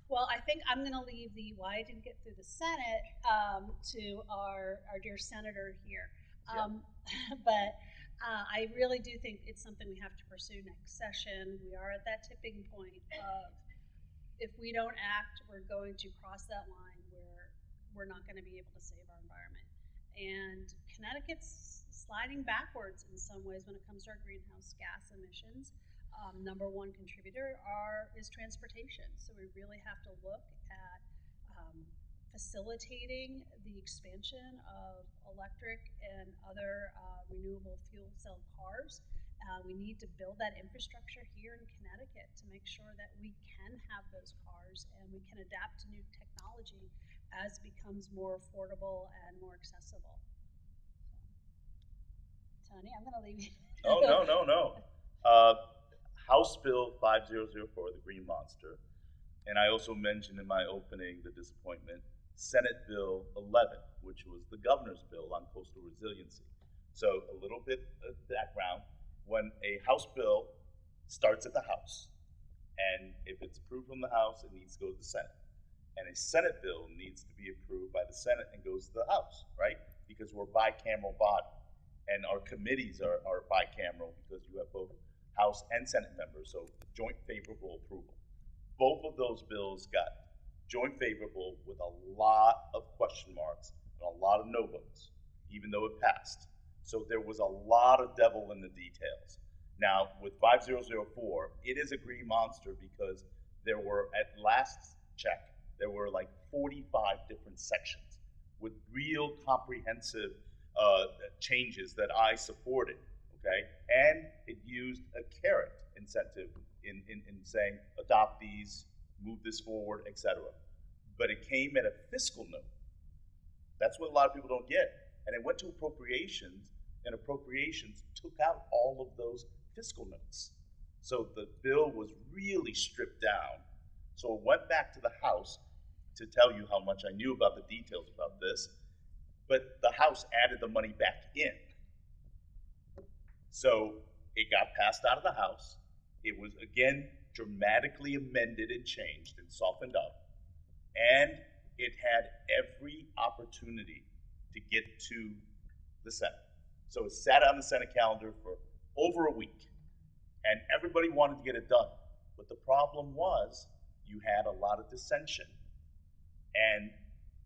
Well, I think I'm going to leave the why I didn't get through the Senate to our dear senator here. But I really do think it's something we have to pursue next session. We are at that tipping point of if we don't act, we're going to cross that line where we're not going to be able to save our environment. And Connecticut's sliding backwards in some ways when it comes to our greenhouse gas emissions. Number one contributor is transportation. So we really have to look at facilitating the expansion of electric and other renewable fuel cell cars. We need to build that infrastructure here in Connecticut to make sure that we can have those cars and we can adapt to new technology as it becomes more affordable and more accessible. Tony, I'm going to leave you. Oh, no. House Bill 5004, the Green Monster, and I also mentioned in my opening the disappointment, Senate Bill 11, which was the governor's bill on coastal resiliency. So a little bit of background: when a House bill starts at the House, and if it's approved from the House, it needs to go to the Senate. And a Senate bill needs to be approved by the Senate and goes to the House, right? Because we're a bicameral body. And our committees are bicameral because you have both House and Senate members, so joint favorable approval. Both of those bills got joint favorable with a lot of question marks and a lot of no votes, even though it passed. So there was a lot of devil in the details. Now, with 5004, it is a green monster because there were, at last check, there were like 45 different sections with real comprehensive changes that I supported, okay? And it used a carrot incentive in saying, adopt these, move this forward, etc. But it came at a fiscal note. That's what a lot of people don't get. And it went to appropriations, and appropriations took out all of those fiscal notes. So the bill was really stripped down. So it went back to the House to tell you how much I knew about the details about this, but the House added the money back in. So it got passed out of the House. It was, again, dramatically amended and changed and softened up. And it had every opportunity to get to the Senate. So it sat on the Senate calendar for over a week. And everybody wanted to get it done. But the problem was you had a lot of dissension. And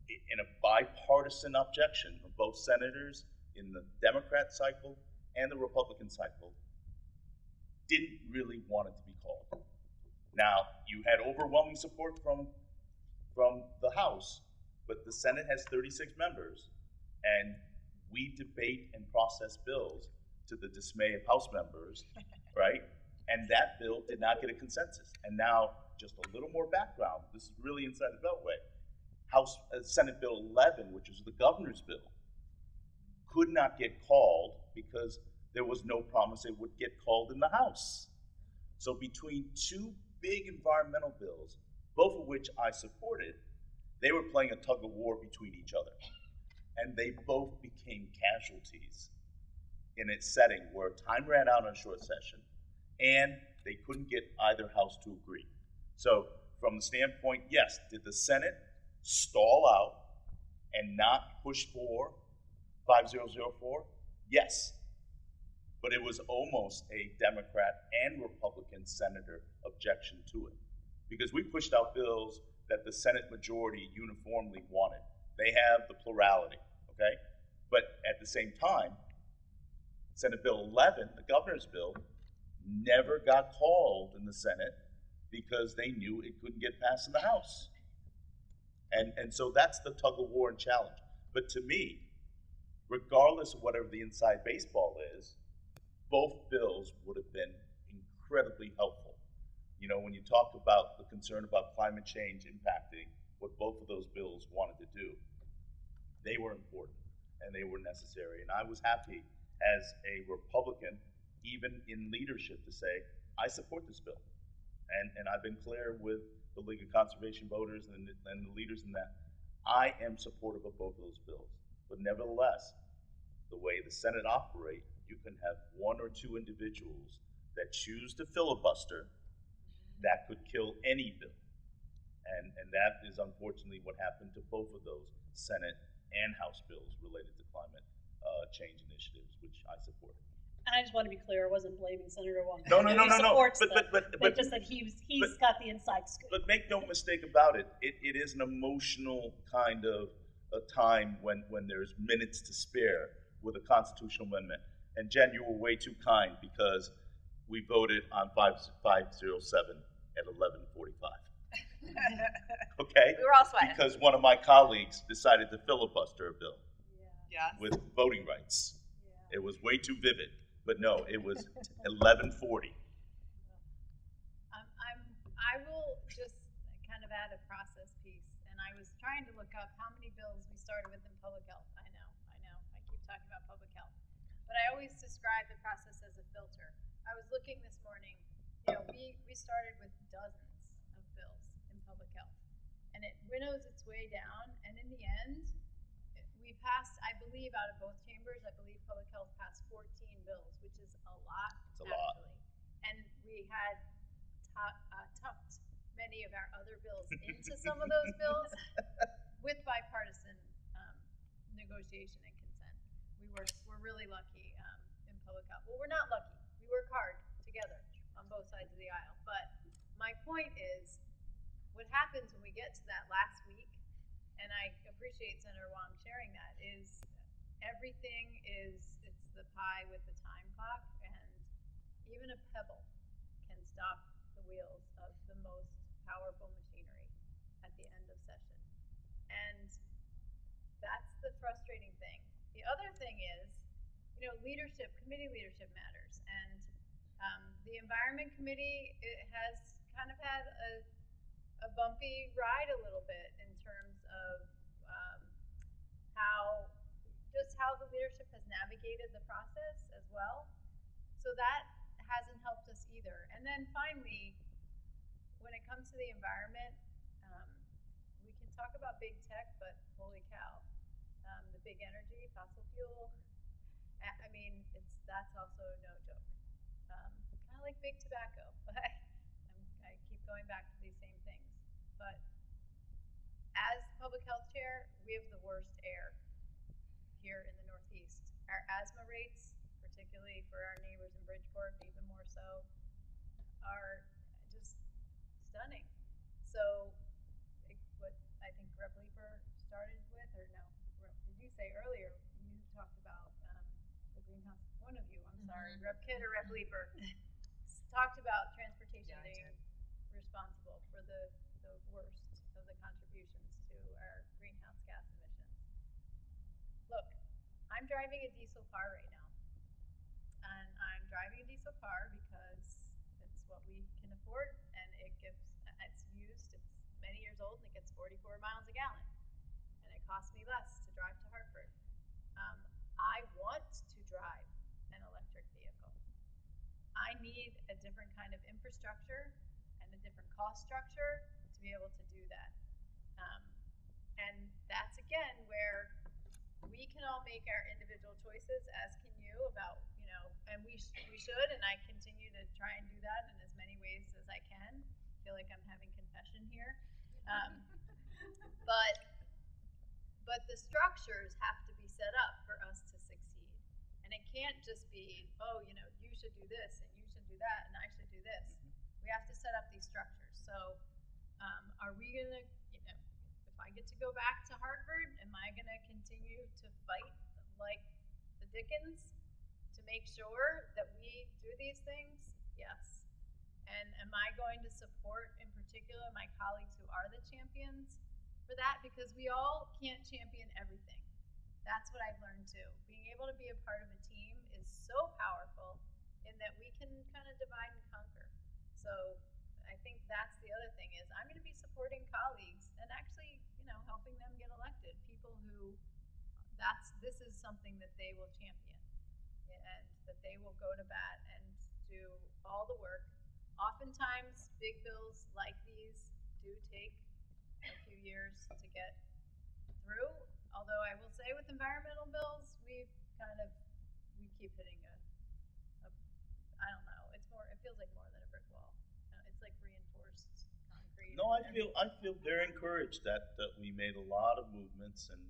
in a bipartisan objection of both senators in the Democrat cycle and the Republican cycle, didn't really want it to be called. Now, you had overwhelming support from the House, but the Senate has 36 members, and we debate and process bills to the dismay of House members, right? And that bill did not get a consensus. And now, just a little more background, this is really inside the Beltway. Senate Bill 11, which is the governor's bill, could not get called because there was no promise it would get called in the House. So between two big environmental bills, both of which I supported, they were playing a tug of war between each other. And they both became casualties in a setting where time ran out on a short session and they couldn't get either house to agree. So from the standpoint, yes, did the Senate stall out and not push for 5004? Yes. But it was almost a Democrat and Republican senator objection to it. Because we pushed out bills that the Senate majority uniformly wanted. They have the plurality, okay? But at the same time, Senate Bill 11, the governor's bill, never got called in the Senate because they knew it couldn't get passed in the House. And so that's the tug of war and challenge. But to me, regardless of whatever the inside baseball is, both bills would have been incredibly helpful. You know, when you talk about the concern about climate change impacting what both of those bills wanted to do, they were important and they were necessary. And I was happy as a Republican, even in leadership, to say, I support this bill. And I've been clear with the League of Conservation Voters and the leaders in that. I am supportive of both of those bills. But nevertheless, the way the Senate operates, you can have one or two individuals that choose to filibuster that could kill any bill. And that is unfortunately what happened to both of those Senate and House bills related to climate change initiatives, which I supported. And I just want to be clear, I wasn't blaming Senator Hwang. No. He supports them. But just that he's got the inside scoop. But make no mistake about it, it is an emotional kind of a time when there's minutes to spare with a constitutional amendment. And Jen, you were way too kind because we voted on 507 at 11:45. Okay? We were all sweating. Because one of my colleagues decided to filibuster a bill Yeah. with voting rights. Yeah. It was way too vivid. But no, it was 11:40. I will just kind of add a process piece, and I was trying to look up how many bills we started with in public health. I know, I keep talking about public health, but I always describe the process as a filter. I was looking this morning, you know, we started with dozens of bills in public health, and it winnows its way down, and in the end, we passed passed, I believe, out of both chambers, I believe Public Health passed 14 bills, which is a lot, It's a lot. actually. And we had tucked many of our other bills into some of those bills with bipartisan negotiation and consent. We're really lucky in public health. Well, we're not lucky. We work hard together on both sides of the aisle. But my point is, what happens when we get to that last week, and I appreciate Senator Hwang sharing that, is everything it's the pie with the time clock, and even a pebble can stop the wheels of the most powerful machinery at the end of session. And that's the frustrating thing. The other thing is, leadership, committee leadership matters. And the Environment Committee, it has kind of had a bumpy ride a little bit in terms of how the leadership has navigated the process as well. So that hasn't helped us either. And then finally, when it comes to the environment, we can talk about big tech, but holy cow, the big energy, fossil fuel, I mean, that's also no joke. Kind of like big tobacco. I keep going back to these same things. But as public health chair, we have the worst air here in the Northeast. Our asthma rates, particularly for our neighbors in Bridgeport, even more so, are just stunning. So what I think Rep. Leeper started with, or no, did you say earlier, you talked about the greenhouse, one of you, I'm sorry, Rep. Kidd or Rep. Leeper, talked about transportation being responsible for the worst of the contributions to our greenhouse gas emissions. Look, I'm driving a diesel car right now. And I'm driving a diesel car because it's what we can afford, and it's many years old, and it gets 44 miles a gallon. And it costs me less to drive to Hartford. I want to drive an electric vehicle. I need a different kind of infrastructure and a different cost structure to be able to do that. And that's, again, where we can all make our individual choices, as can you, about, and we should, and I continue to try and do that in as many ways as I can. I feel like I'm having confession here. But the structures have to be set up for us to succeed. And it can't just be, you should do this, and you should do that, and I should do this. We have to set up these structures. So are we going to, if I get to go back to Hartford, am I going to continue to fight like the Dickens to make sure that we do these things? Yes. And am I going to support, in particular, my colleagues who are the champions for that? Because we all can't champion everything. That's what I've learned too. Being able to be a part of a team is so powerful in that we can kind of divide and conquer. So I think that's the other thing is I'm going to be supporting colleagues and actually, helping them get elected. People who this is something that they will champion and that they will go to bat and do all the work. Oftentimes, big bills like these do take a few years to get through. Although I will say with environmental bills, we keep hitting I don't know, it feels like more than a brick wall. It's like reinforced concrete. No, I feel very encouraged that we made a lot of movements, and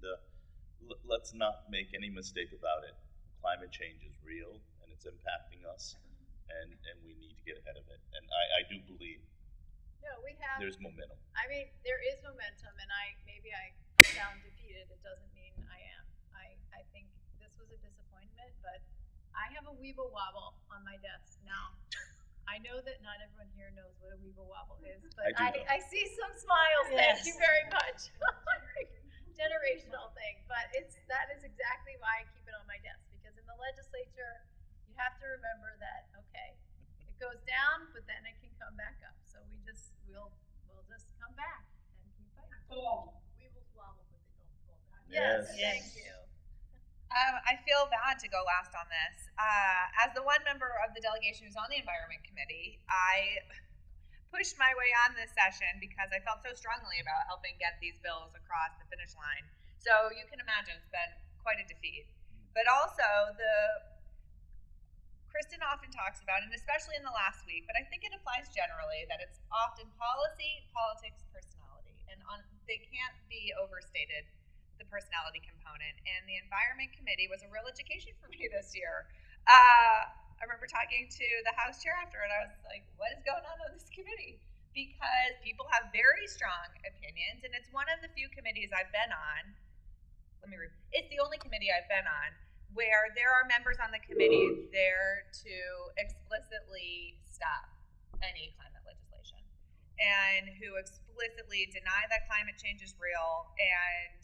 let's not make any mistake about it. Climate change is real, and it's impacting us, and we need to get ahead of it. And I do believe there's momentum. I mean, there is momentum, and maybe I sound defeated. It doesn't mean I am. I think this was a disappointment, but I have a weeble wobble on my desk now. I know that not everyone here knows what a weeble wobble is, but I see some smiles. Yes. Thank you very much. Generational thing, but that is exactly why I keep it on my desk, because in the legislature, you have to remember that, okay, it goes down, but then it can come back up. So we'll just come back and keep fighting. Weebles wobble, but they don't fall back. Yes. Thank you. I feel bad to go last on this. As the one member of the delegation who's on the Environment Committee, I pushed my way on this session because I felt so strongly about helping get these bills across the finish line. So you can imagine it's been quite a defeat. But also Kristen often talks about, and especially in the last week, but I think it applies generally, that it's often policy, politics, personality, and they can't be overstated, the personality component. And the Environment Committee was a real education for me this year. I remember talking to the House Chair after, and I was like, what is going on this committee? Because people have very strong opinions, and it's one of the few committees I've been on. It's the only committee I've been on where there are members on the committee there to explicitly stop any climate legislation and who explicitly deny that climate change is real. And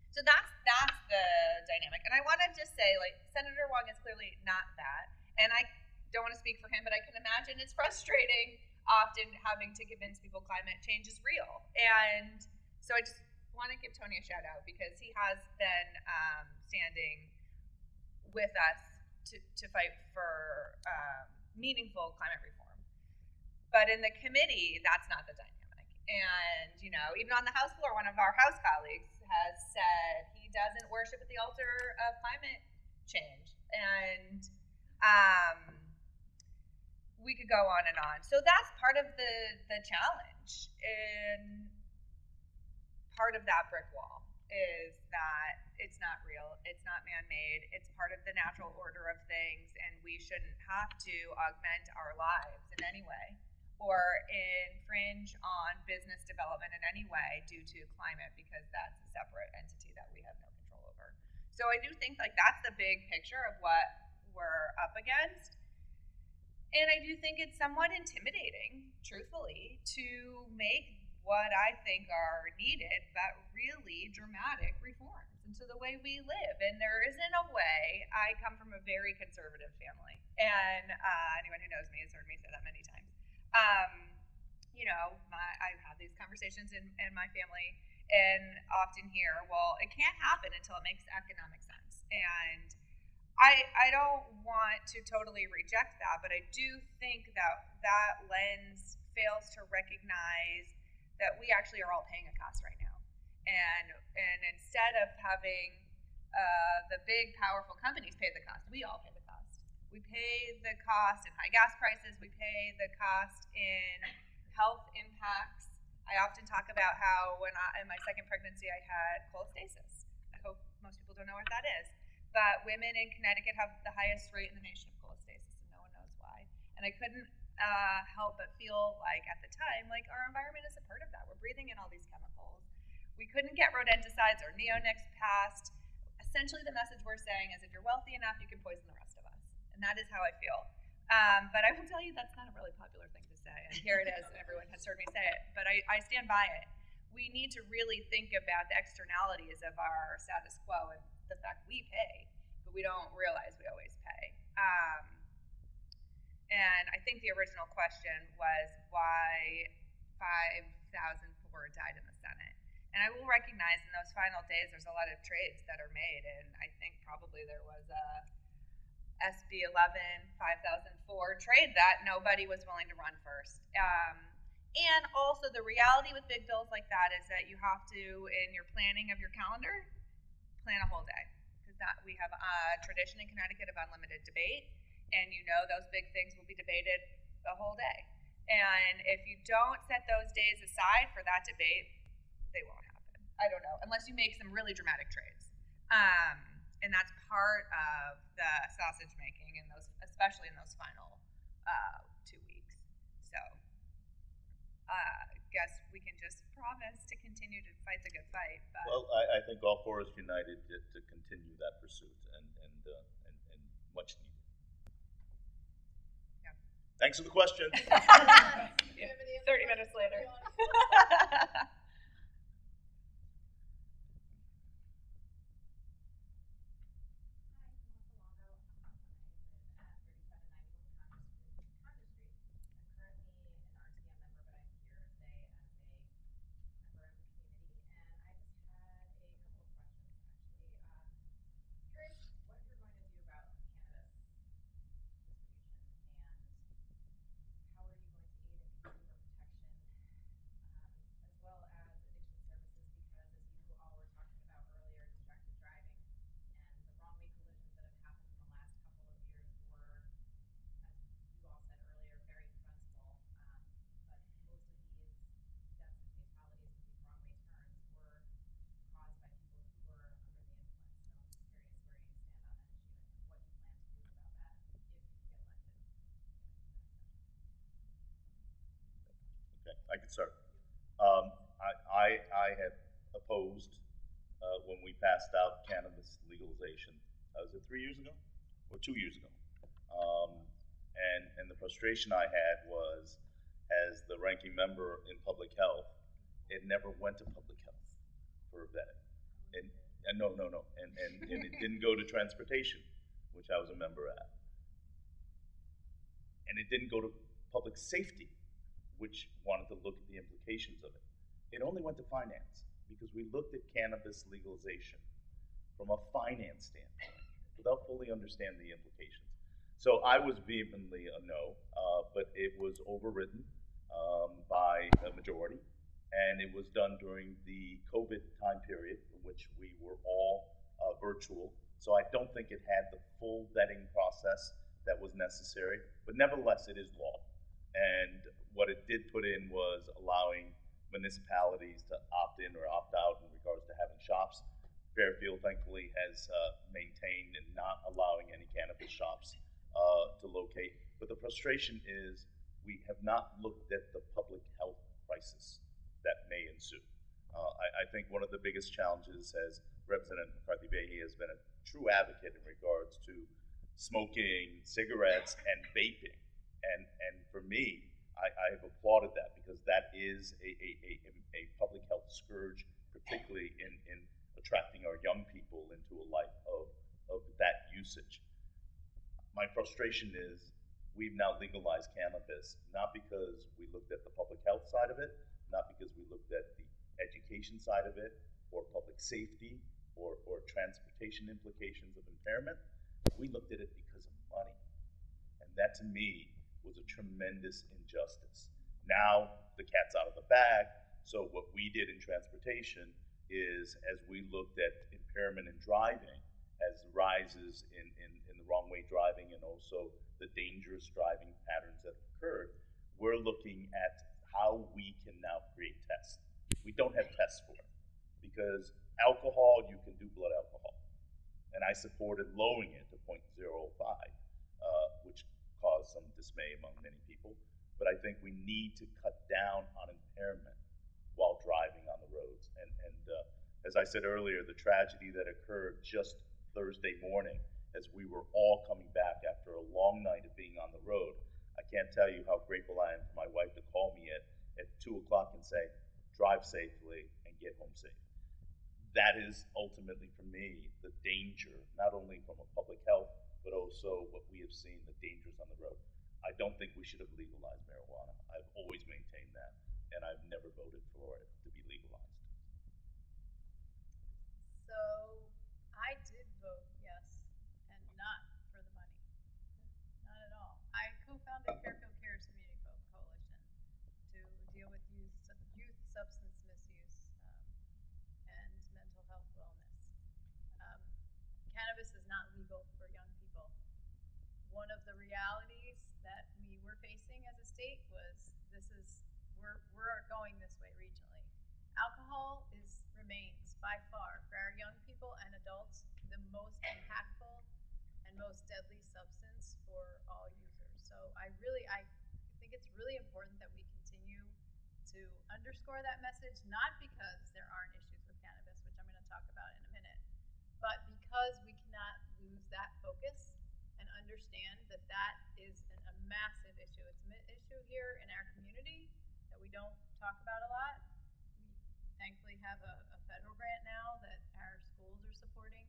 so that's the dynamic. And I want to just say, like, Senator Hwang is clearly not that. And I don't want to speak for him, but I can imagine it's frustrating often having to convince people climate change is real. And so I just want to give Tony a shout out because he has been standing with us to fight for meaningful climate reform. But in the committee, that's not the dynamic. And, you know, even on the House floor, one of our House colleagues has said he doesn't worship at the altar of climate change. And we could go on and on. So that's part of the challenge. And part of that brick wall is that it's not real, it's not man-made, it's part of the natural order of things, and we shouldn't have to augment our lives in any way or infringe on business development in any way due to climate, because that's a separate entity that we have no control over. So I do think like that's the big picture of what we're up against. And I do think it's somewhat intimidating, truthfully, to make what I think are needed but really dramatic reforms into the way we live. And there isn't a way. I come from a very conservative family, and anyone who knows me has heard me say that many times. You know, I have these conversations in my family and often hear, well, it can't happen until it makes economic sense. And I don't want to totally reject that, but I do think that lens fails to recognize that we actually are all paying a cost right now. And instead of having the big, powerful companies pay the cost, we all pay the cost. We pay the cost in high gas prices. We pay the cost in health impacts. I often talk about how in my second pregnancy, I had cholestasis. I hope most people don't know what that is. But women in Connecticut have the highest rate in the nation of cholestasis, and no one knows why. And I couldn't help but feel like at the time, like our environment is a part of that. We're breathing in all these chemicals. We couldn't get rodenticides or neonics passed. Essentially, the message we're saying is if you're wealthy enough, you can poison the rest of us. And that is how I feel. But I will tell you that's not a really popular thing to say. And here it is, and everyone has heard me say it. But I stand by it. We need to really think about the externalities of our status quo and the fact we pay, but we don't realize we always pay. And I think the original question was why 5,004 died in the Senate. And I will recognize in those final days there's a lot of trades that are made, and I think probably there was a SB 11 5004 trade that nobody was willing to run first. And also the reality with big bills like that is that you have to, in your planning of your calendar, plan a whole day. Because we have a tradition in Connecticut of unlimited debate, and you know those big things will be debated the whole day. And if you don't set those days aside for that debate, they won't happen. I don't know, unless you make some really dramatic trades. And that's part of the sausage making, in those, especially in those final 2 weeks. So I guess we can just promise to continue to fight the good fight. But. Well, I think all four is united to continue that pursuit and much needed. Yeah. Thanks for the question. 30 minutes later. As well as sir. I had opposed when we passed out cannabis legalization. Was it 3 years ago or 2 years ago? And the frustration I had was, as the ranking member in public health, it never went to public health for vetting. And no, and it didn't go to transportation, which I was a member at. And it didn't go to public safety, which wanted to look at the implications of it. It only went to finance because we looked at cannabis legalization from a finance standpoint without fully understanding the implications. So I was vehemently a no, but it was overridden by a majority, and it was done during the COVID time period, in which we were all virtual. So I don't think it had the full vetting process that was necessary, but nevertheless, it is law. And what it did put in was allowing municipalities to opt in or opt out in regards to having shops. Fairfield, thankfully, has maintained and not allowing any cannabis shops to locate. But the frustration is we have not looked at the public health crisis that may ensue. I think one of the biggest challenges, as Representative McCarthy-Vahey has been a true advocate in regards to smoking, cigarettes, and vaping. And for me, I have applauded that because that is a public health scourge, particularly in attracting our young people into a life of that usage. My frustration is we've now legalized cannabis, not because we looked at the public health side of it, not because we looked at the education side of it, or public safety, or transportation implications of impairment. We looked at it because of money. And that to me was a tremendous injustice. Now the cat's out of the bag. So what we did in transportation is, as we looked at impairment in driving, as rises in the wrong way driving and also the dangerous driving patterns that have occurred, we're looking at how we can now create tests. We don't have tests for it because alcohol, you can do blood alcohol. And I supported lowering it to 0.05, which caused some dismay among many people. But I think we need to cut down on impairment while driving on the roads. And as I said earlier, the tragedy that occurred just Thursday morning, as we were all coming back after a long night of being on the road, I can't tell you how grateful I am for my wife to call me at 2 o'clock and say, drive safely and get home safe. That is ultimately for me the danger, not only from a public health, but also what we have seen, the dangers on the road. I don't think we should have legalized marijuana. I've always maintained that, and I've never voted for it to be legalized. So I did vote yes, and not for the money. Not at all. I co-founded Fairfield Cares Community Coalition to deal with youth substance misuse and mental health wellness. Cannabis is not legal for young people. One of the realities that we were facing as a state was we're going this way regionally. Alcohol remains by far for our young people and adults the most impactful and most deadly substance for all users. So I think it's really important that we continue to underscore that message, not because there aren't issues with cannabis, which I'm going to talk about in a minute, but because we cannot lose that focus and understand that that is a massive issue. It's an issue here in our community that we don't talk about a lot. We thankfully have a federal grant now that our schools are supporting.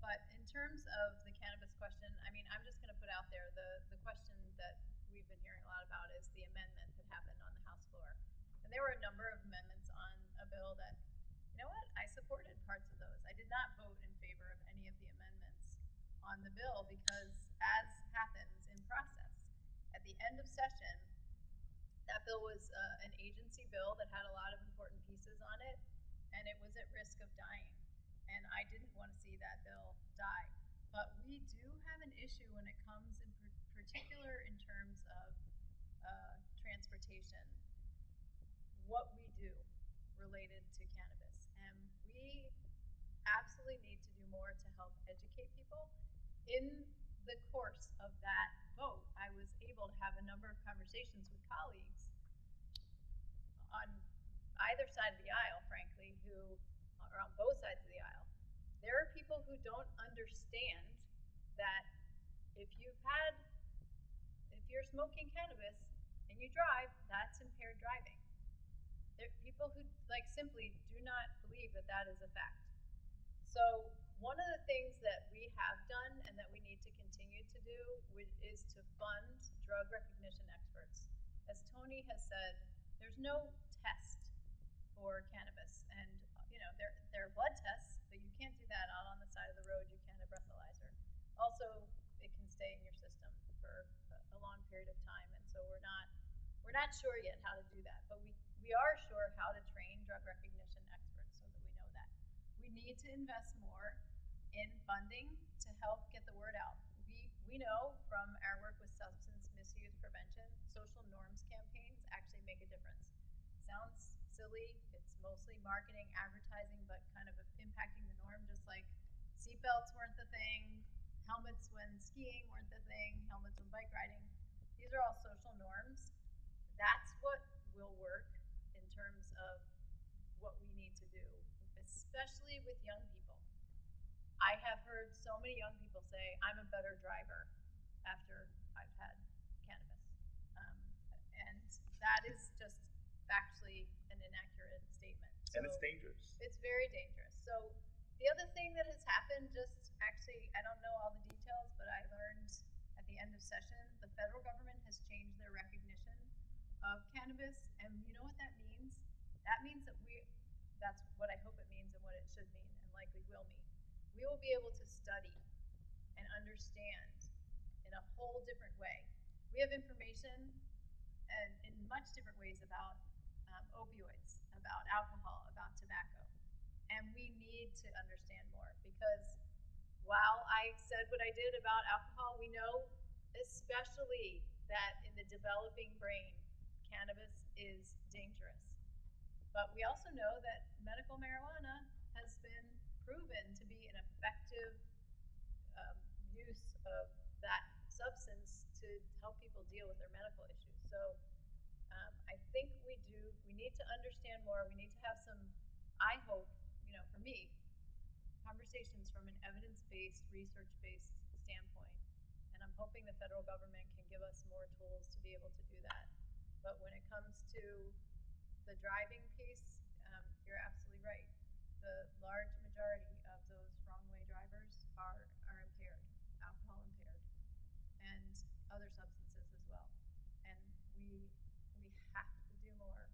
But in terms of the cannabis question, I mean, I'm just going to put out there the question that we've been hearing a lot about is the amendment that happened on the House floor. And there were a number of amendments on a bill that, you know what, I supported parts of those. I did not vote in favor of any of the amendments on the bill because, as happens in process, at the end of session, that bill was an agency bill that had a lot of important pieces on it, and it was at risk of dying. And I didn't want to see that bill die. But we do have an issue when it comes in particular in terms of transportation, what we do related to cannabis. And we absolutely need to do more to help educate people. In the course of that vote, I was able to have a number of conversations with colleagues on either side of the aisle, frankly, who are on both sides of the aisle. There are people who don't understand that if you're smoking cannabis and you drive, that's impaired driving. There are people who simply do not believe that that is a fact. So one of the things that we have done and that we need to continue to do is to fund drug recognition experts. As Tony has said, there's no test for cannabis, and there are blood tests, but you can't do that out on the side of the road. You can't a breathalyzer. Also, it can stay in your system for a long period of time, and so we're not sure yet how to do that, but we are sure how to train drug recognition experts so that we know that. We need to invest more in funding to help get the word out. We know from our work with substance misuse prevention, social norms campaigns actually make a difference. Sounds silly, it's mostly marketing, advertising, but kind of impacting the norm, just like seatbelts weren't the thing, helmets when skiing weren't the thing, helmets when bike riding. These are all social norms. That's what will work in terms of what we need to do, especially with young people. I have heard so many young people say, I'm a better driver after I've had cannabis. And that is just factually an inaccurate statement. And it's dangerous. It's very dangerous. So the other thing that has happened, I don't know all the details, but I learned at the end of session, the federal government has changed their recognition of cannabis. And you know what that means? That means that's what I hope it means and what it should mean and likely will mean. We will be able to study and understand in a whole different way. We have information and in much different ways about opioids, about alcohol, about tobacco. And we need to understand more because while I said what I did about alcohol, we know especially that in the developing brain, cannabis is dangerous. But we also know that medical marijuana has been proven to be an effective use of that substance to help people deal with their medical issues. So I think we need to understand more. We need to have some, I hope, for me, conversations from an evidence-based, research-based standpoint. And I'm hoping the federal government can give us more tools to be able to do that. But when it comes to the driving piece, you're absolutely right. The large majority of those wrong-way drivers are impaired, alcohol impaired, and other substances as well. And we have to do more.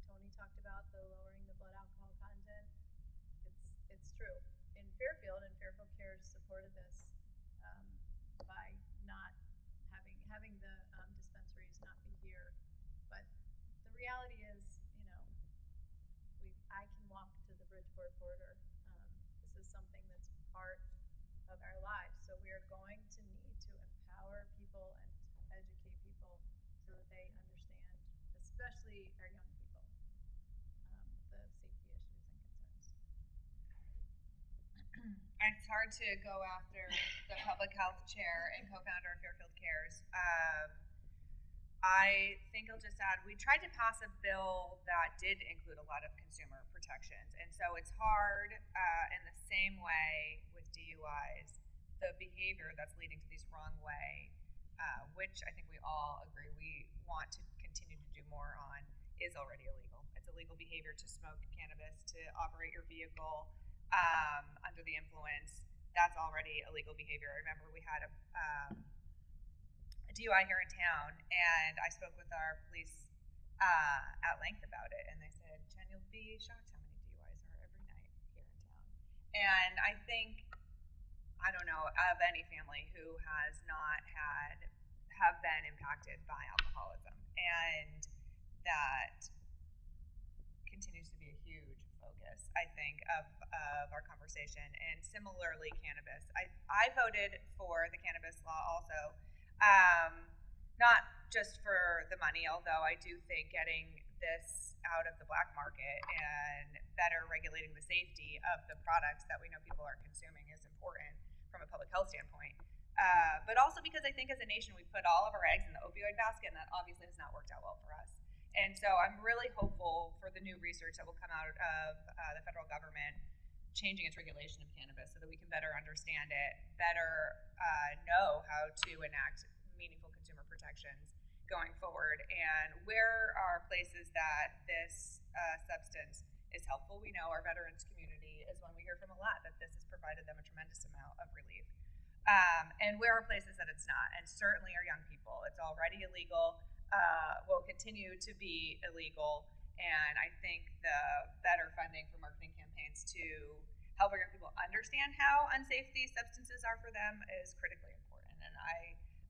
Tony talked about the lowering the blood alcohol content. It's true. In Fairfield, and Fairfield Cares supported this by not having the dispensaries not be here. But the reality is, I can walk to the Bridgeport border. This is something that's part of our lives. So we are going to need to empower people and to educate people so that they understand, especially our young people, the safety issues and concerns. It's hard to go after the public health chair and co-founder of Fairfield Cares. I think I'll just add, we tried to pass a bill that did include a lot of consumer protections. And so it's hard in the same way with DUIs, the behavior that's leading to these wrong way, which I think we all agree we want to continue to do more on, is already illegal. It's illegal behavior to smoke cannabis, to operate your vehicle under the influence. That's already illegal behavior. I remember we had a DUI here in town, and I spoke with our police at length about it, and they said, Jen, you'll be shocked how many DUIs are every night here in town. And I think, I don't know of any family who have been impacted by alcoholism, and that continues to be a huge focus, I think, of our conversation. And similarly, cannabis. I voted for the cannabis law also. Not just for the money, although I do think getting this out of the black market and better regulating the safety of the products that we know people are consuming is important from a public health standpoint. But also because I think as a nation we put all of our eggs in the opioid basket, and that obviously has not worked out well for us. And so I'm really hopeful for the new research that will come out of the federal government changing its regulation of cannabis so that we can better understand it, better know how to enact meaningful consumer protections going forward. And where are places that this substance is helpful? We know our veterans community is one we hear from a lot, that this has provided them a tremendous amount of relief. And where are places that it's not? And certainly our young people. It's already illegal, will continue to be illegal. And I think the better funding for marketing campaigns to help our young people understand how unsafe these substances are for them is critically important. And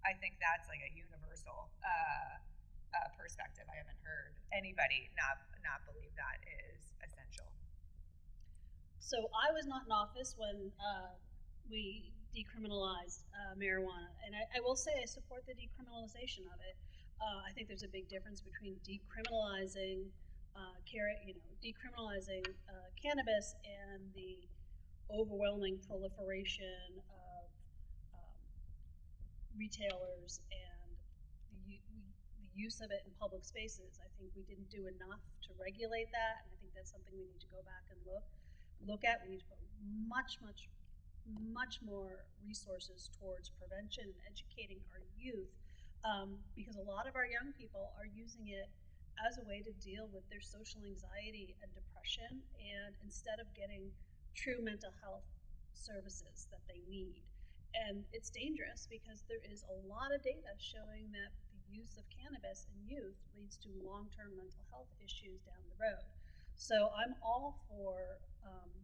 I think that's like a universal perspective. I haven't heard anybody not believe that is essential. So I was not in office when we decriminalized marijuana, and I will say I support the decriminalization of it. I think there's a big difference between decriminalizing decriminalizing cannabis and the overwhelming proliferation of retailers and the use of it in public spaces. I think we didn't do enough to regulate that, and I think that's something we need to go back and look at. We need to put much more resources towards prevention and educating our youth, because a lot of our young people are using it as a way to deal with their social anxiety and depression, and instead of getting true mental health services that they need. And it's dangerous because there is a lot of data showing that the use of cannabis in youth leads to long-term mental health issues down the road. So I'm all for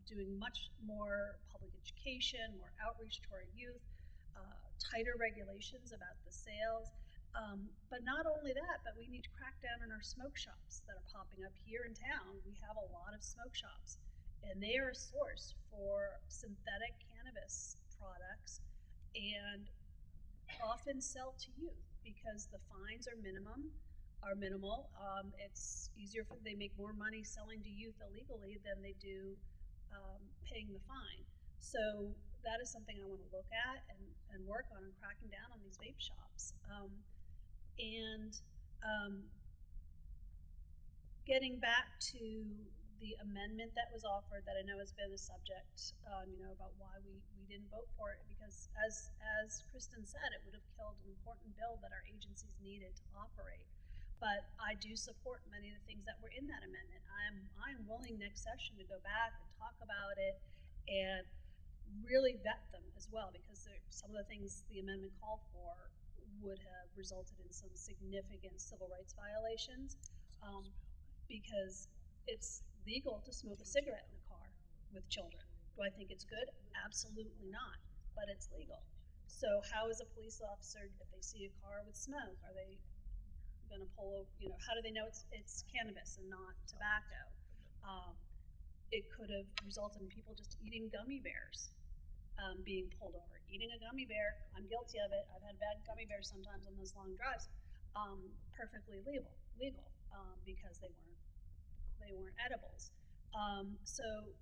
doing much more public education, more outreach to our youth, tighter regulations about the sales. But not only that, but we need to crack down on our smoke shops that are popping up here in town. We have a lot of smoke shops, and they are a source for synthetic cannabis products and often sell to youth because the fines are minimal. It's easier for they make more money selling to youth illegally than they do paying the fine. So that is something I want to look at and work on and cracking down on these vape shops. And getting back to the amendment that was offered that I know has been a subject, about why we didn't vote for it, because as Kristen said, it would have killed an important bill that our agencies needed to operate. But I do support many of the things that were in that amendment. I'm willing next session to go back and talk about it and really vet them as well, because some of the things the amendment called for would have resulted in some significant civil rights violations, because it's legal to smoke a cigarette in a car with children. Do I think it's good? Absolutely not, but it's legal. So how is a police officer, if they see a car with smoke, are they going to pull over? How do they know it's cannabis and not tobacco? It could have resulted in people just eating gummy bears, being pulled over. Eating a gummy bear, I'm guilty of it. I've had bad gummy bears sometimes on those long drives. Perfectly legal, because they weren't edibles. So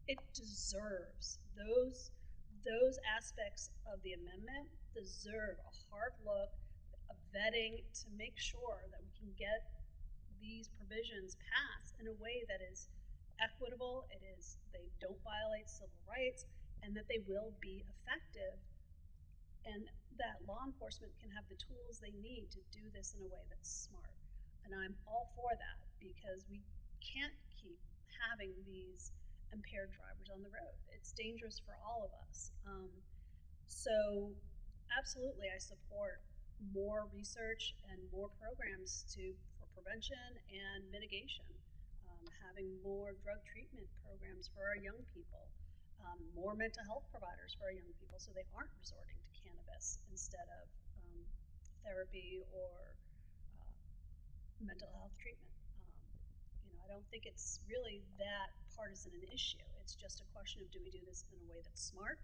it deserves those aspects of the amendment deserve a hard look, a vetting to make sure that we can get these provisions passed in a way that is equitable, they don't violate civil rights, and that they will be effective, and that law enforcement can have the tools they need to do this in a way that's smart. And I'm all for that, because we can't keep having these impaired drivers on the road. It's dangerous for all of us. So absolutely, I support more research and more programs for prevention and mitigation, having more drug treatment programs for our young people, more mental health providers for our young people, so they aren't resorting to cannabis instead of therapy or mental health treatment. I don't think it's really that partisan an issue. It's just a question of, do we do this in a way that's smart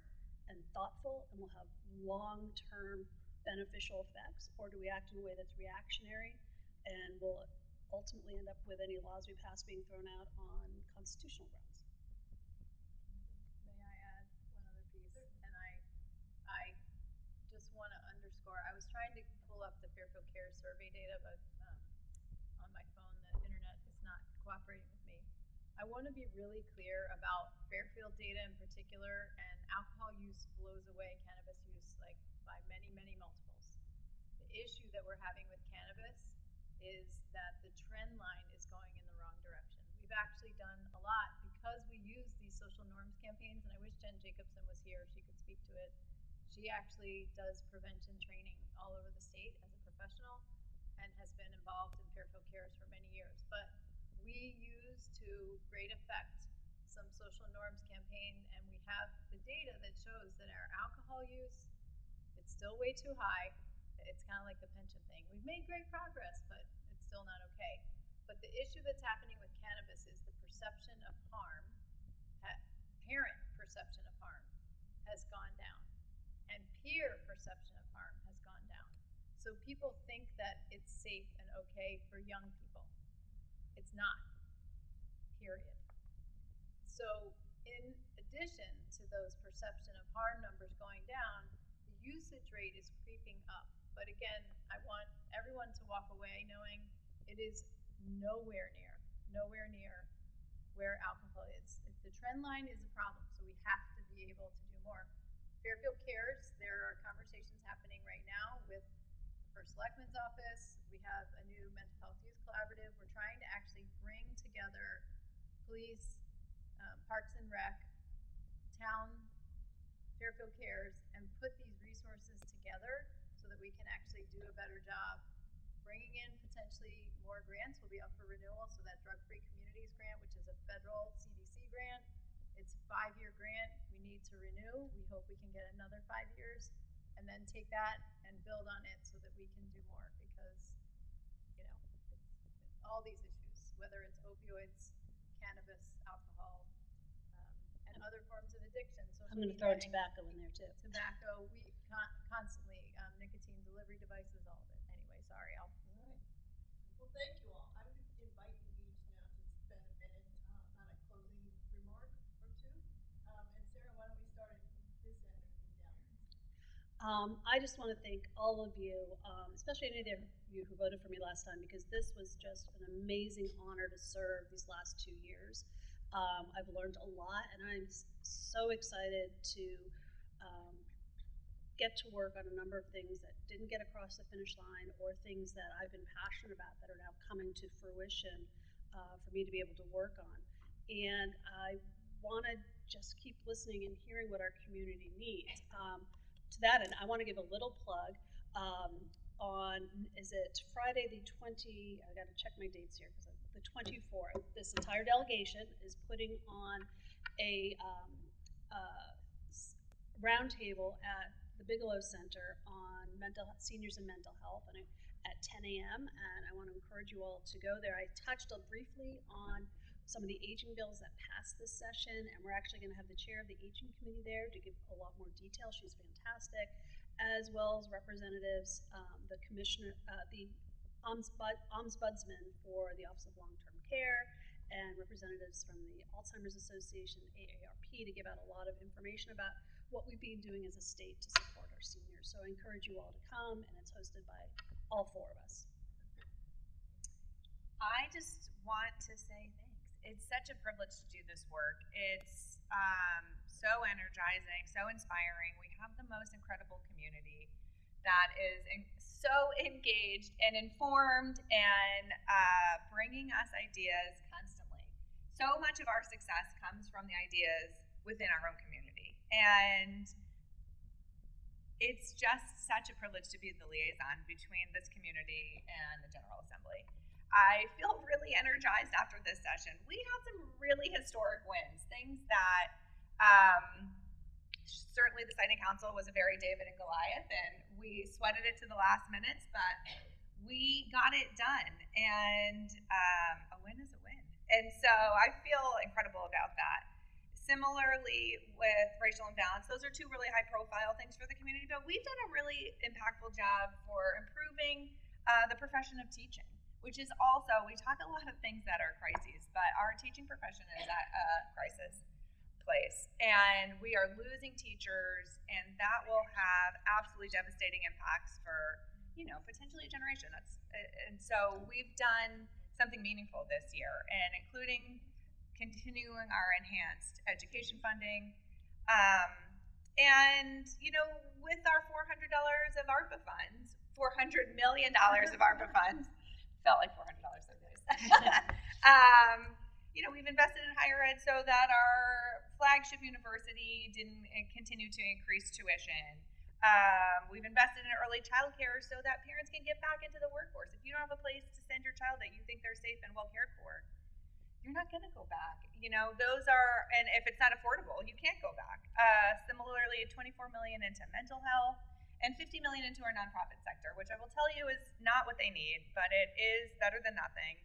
and thoughtful and will have long-term beneficial effects, or do we act in a way that's reactionary and will ultimately end up with any laws we pass being thrown out on constitutional grounds? May I add one other piece? And I just want to underscore, I was trying to pull up the Fairfield Care survey data, but on my phone I want to be really clear about Fairfield data in particular, and alcohol use blows away cannabis use like by many, many multiples. The issue that we're having with cannabis is that the trend line is going in the wrong direction. We've actually done a lot because we use these social norms campaigns, and I wish Jen Jacobson was here, she could speak to it. She actually does prevention training all over the state as a professional and has been involved in Fairfield Cares for many years. But we use to great effect some social norms campaign, and we have the data that shows that our alcohol use, it's still way too high. It's kind of like the pension thing. We've made great progress, but it's still not okay. But the issue that's happening with cannabis is the perception of harm, parent perception of harm, has gone down, and peer perception of harm has gone down. So people think that it's safe and okay for young people. It's not, period. So in addition to those perception of harm numbers going down, the usage rate is creeping up. But again, I want everyone to walk away knowing it is nowhere near where alcohol is. The trend line is a problem, so we have to be able to do more. Fairfield Cares, there are conversations happening right now with the First Selectman's Office. We have a new mental health youth collaborative. We're trying to actually bring together police, Parks and Rec, town, Fairfield Cares, and put these resources together so that we can actually do a better job bringing in potentially more grants. Will be up for renewal, so that Drug Free Communities grant, which is a federal CDC grant, it's a 5-year grant. We need to renew. We hope we can get another 5 years, and then take that and build on it so that we can do more, because it's all these issues, whether it's opioids, cannabis, alcohol, and other forms of addiction. I'm going to throw tobacco in there too. Tobacco, we constantly, nicotine delivery devices, all of it. Anyway, sorry. All right. Well, thank you all. I would invite you each now to spend a minute on a closing remark or two. And Sarah, why don't we start at this end and move downwards? I just want to thank all of you, especially any of you who voted for me last time, because this was just an amazing honor to serve these last 2 years. I've learned a lot, and I'm so excited to get to work on a number of things that didn't get across the finish line, or things that I've been passionate about that are now coming to fruition for me to be able to work on. And I want to just keep listening and hearing what our community needs. To that end, I want to give a little plug on, is it Friday the 20, I got to check my dates here, because the 24th, this entire delegation is putting on a roundtable at the Bigelow Center on seniors and mental health, and at 10 a.m. And I want to encourage you all to go there. I touched briefly on some of the aging bills that passed this session, and we're actually going to have the chair of the aging committee there to give a lot more detail. She's fantastic, as well as representatives, the commissioner, the ombudsman for the Office of Long-Term Care, and representatives from the Alzheimer's Association, AARP, to give out a lot of information about what we've been doing as a state to support our seniors. So I encourage you all to come, and it's hosted by all 4 of us. I just want to say thanks. It's such a privilege to do this work. It's so energizing, so inspiring. We have the most incredible community that is so engaged and informed and bringing us ideas constantly. So much of our success comes from the ideas within our own community. And it's just such a privilege to be the liaison between this community and the General Assembly. I feel really energized after this session. We had some really historic wins, things that certainly the Siting Council was a very David and Goliath, and we sweated it to the last minutes, but we got it done, and a win is a win. And so I feel incredible about that. Similarly, with racial imbalance, those are 2 really high-profile things for the community, but we've done a really impactful job for improving the profession of teaching, which is also, we talk a lot of things that are crises, but our teaching profession is at a crisis place, and we are losing teachers, and that will have absolutely devastating impacts for, potentially a generation. And so we've done something meaningful this year, and including continuing our enhanced education funding, and with our $400 of ARPA funds, $400 million of ARPA funds, felt like $400 some days. We've invested in higher ed so that our flagship university didn't continue to increase tuition. We've invested in early childcare so that parents can get back into the workforce. If you don't have a place to send your child that you think they're safe and well cared for, you're not going to go back. Those are, and if it's not affordable, you can't go back. Similarly, $24 million into mental health and $50 million into our nonprofit sector, which I will tell you is not what they need, but it is better than nothing.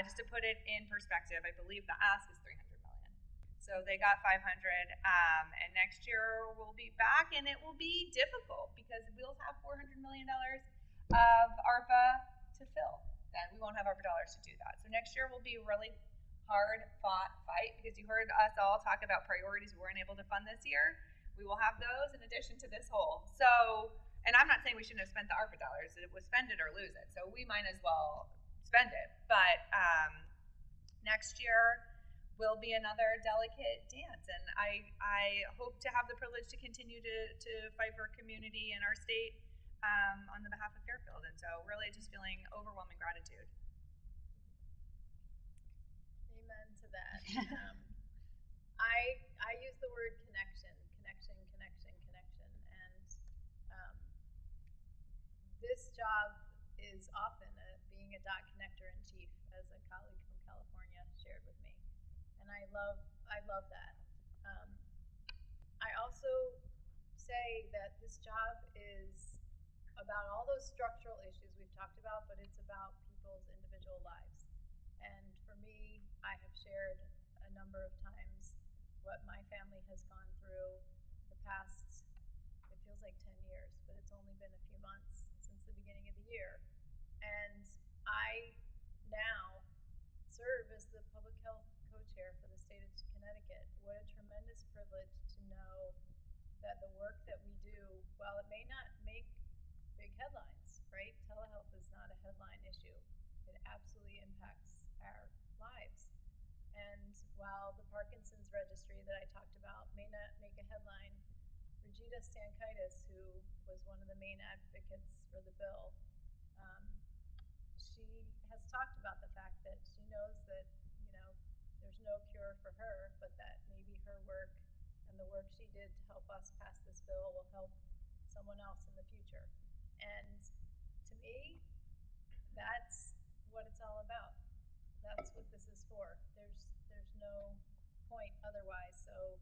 Just to put it in perspective, I believe the ask is $300 million. So they got $500, and next year we'll be back, and it will be difficult because we'll have $400 million of ARPA to fill. Then we won't have ARPA dollars to do that. So next year will be a really hard-fought fight because you heard us all talk about priorities we weren't able to fund this year. We will have those in addition to this hole. So, and I'm not saying we shouldn't have spent the ARPA dollars. It was spend it or lose it. So we might as well spend it. But next year will be another delicate dance. And I hope to have the privilege to continue to fight for community in our state on the behalf of Fairfield. And so really just feeling overwhelming gratitude. Amen to that. I use the word connection, and this job is often being a dot connector in chief, as a colleague from California shared with me, and I love that. I also say that this job is about all those structural issues we've talked about, but it's about people's individual lives. And for me, I have shared a number of times what my family has gone through the past, it feels like 10 years, but it's only been a few months since the beginning of the year. And I now serve as the public health co-chair for the state of Connecticut. What a tremendous privilege to know that the work that we do, while it may not make big headlines, right? Telehealth is not a headline issue. It absolutely impacts our lives. And while the Parkinson's registry that I talked about may not make a headline, Regina Stankaitis, who was one of the main advocates for the bill, she has talked about the fact that she knows that, there's no cure for her, but that maybe her work and the work she did to help us pass this bill will help someone else in the future. And to me, that's what it's all about. That's what this is for. There's no point otherwise. So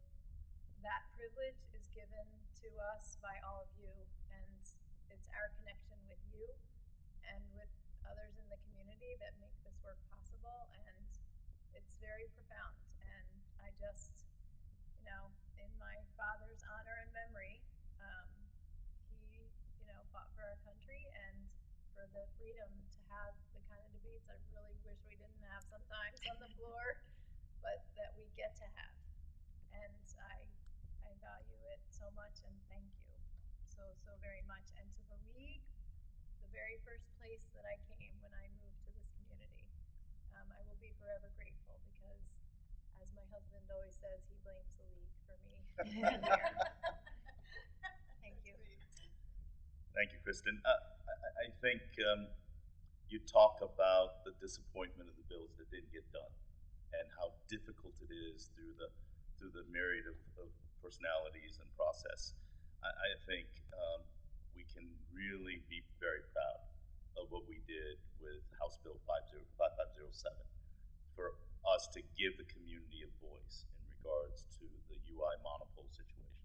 that privilege is given to us by all of you, and it's our connection with you and with others in the community that make this work possible, and it's very profound. And I just, in my father's honor and memory, he, fought for our country and for the freedom to have the kind of debates I really wish we didn't have sometimes on the floor, but that we get to have. And I value it so much, and thank you so very much. And to the league, the very first place that I came when I moved to this community, I will be forever grateful because, as my husband always says, he blames the league for me being here. Thank you. Thank you, Kristen. I think you talk about the disappointment of the bills that didn't get done, and how difficult it is through the myriad of personalities and process. I think we can really be very proud of what we did with House Bill 5507 for us to give the community a voice in regards to the UI monopole situation.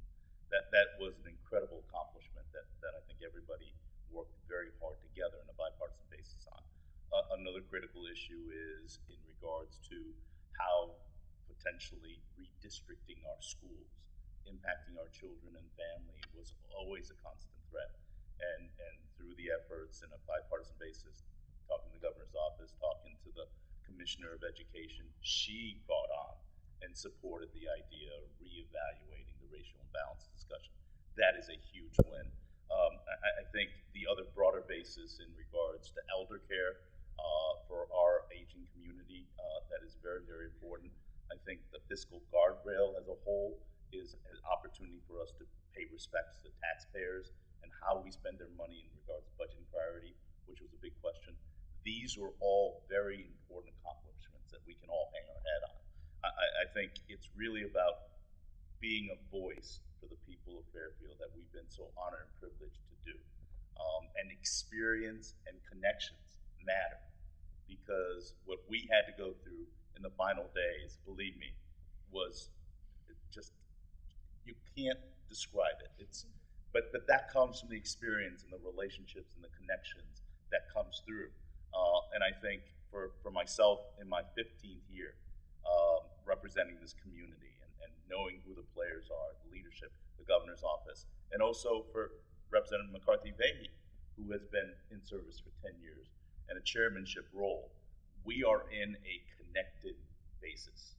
That was an incredible accomplishment that I think everybody worked very hard together on a bipartisan basis on. Another critical issue is in regards to how potentially redistricting our schools, impacting our children and family, was always a constant threat. And through the efforts in a bipartisan basis, talking to the governor's office, talking to the commissioner of education, she brought on and supported the idea of reevaluating the racial imbalance discussion. That is a huge win. I think the other broader basis in regards to elder care for our aging community, that is very, very important. I think the fiscal guardrail as a whole is an opportunity for us to pay respects to taxpayers and how we spend their money in regards to budgeting priority, which was a big question. These are all very important accomplishments that we can all hang our head on. I think it's really about being a voice for the people of Fairfield that we've been so honored and privileged to do. And experience and connections matter, because what we had to go through in the final days, believe me, was just, you can't describe it. But that comes from the experience and the relationships and the connections that comes through. And I think for myself in my 15th year, representing this community and knowing who the players are, the leadership, the governor's office, and also for Representative McCarthy-Vahey, who has been in service for 10 years and a chairmanship role, we are in a connected basis.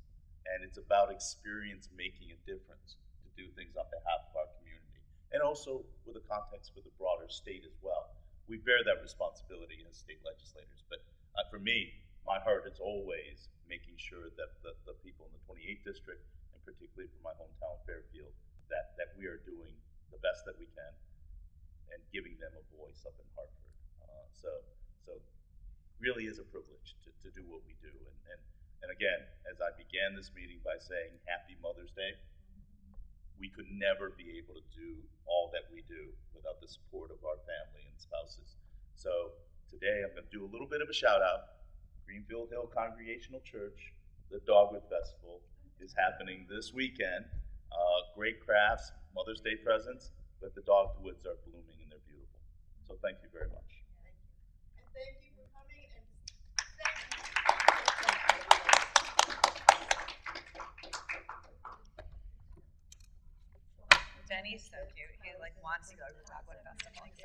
And it's about experience making a difference to do things on behalf of our community. And also with a context for the broader state as well. We bear that responsibility as state legislators. But for me, my heart is always making sure that the people in the 28th district, and particularly for my hometown Fairfield, that we are doing the best that we can and giving them a voice up in Hartford. So really is a privilege to do what we do. And again, as I began this meeting by saying Happy Mother's Day, we could never be able to do all that we do without the support of our family and spouses. So today I'm going to do a little bit of a shout out. Greenfield Hill Congregational Church, the Dogwood Festival is happening this weekend. Great crafts, Mother's Day presents, but the dogwoods are blooming and they're beautiful. So thank you very much. Thank you. And thank you for coming and Denny's so cute. He like wants to go to the Dogwood Festival. He's like,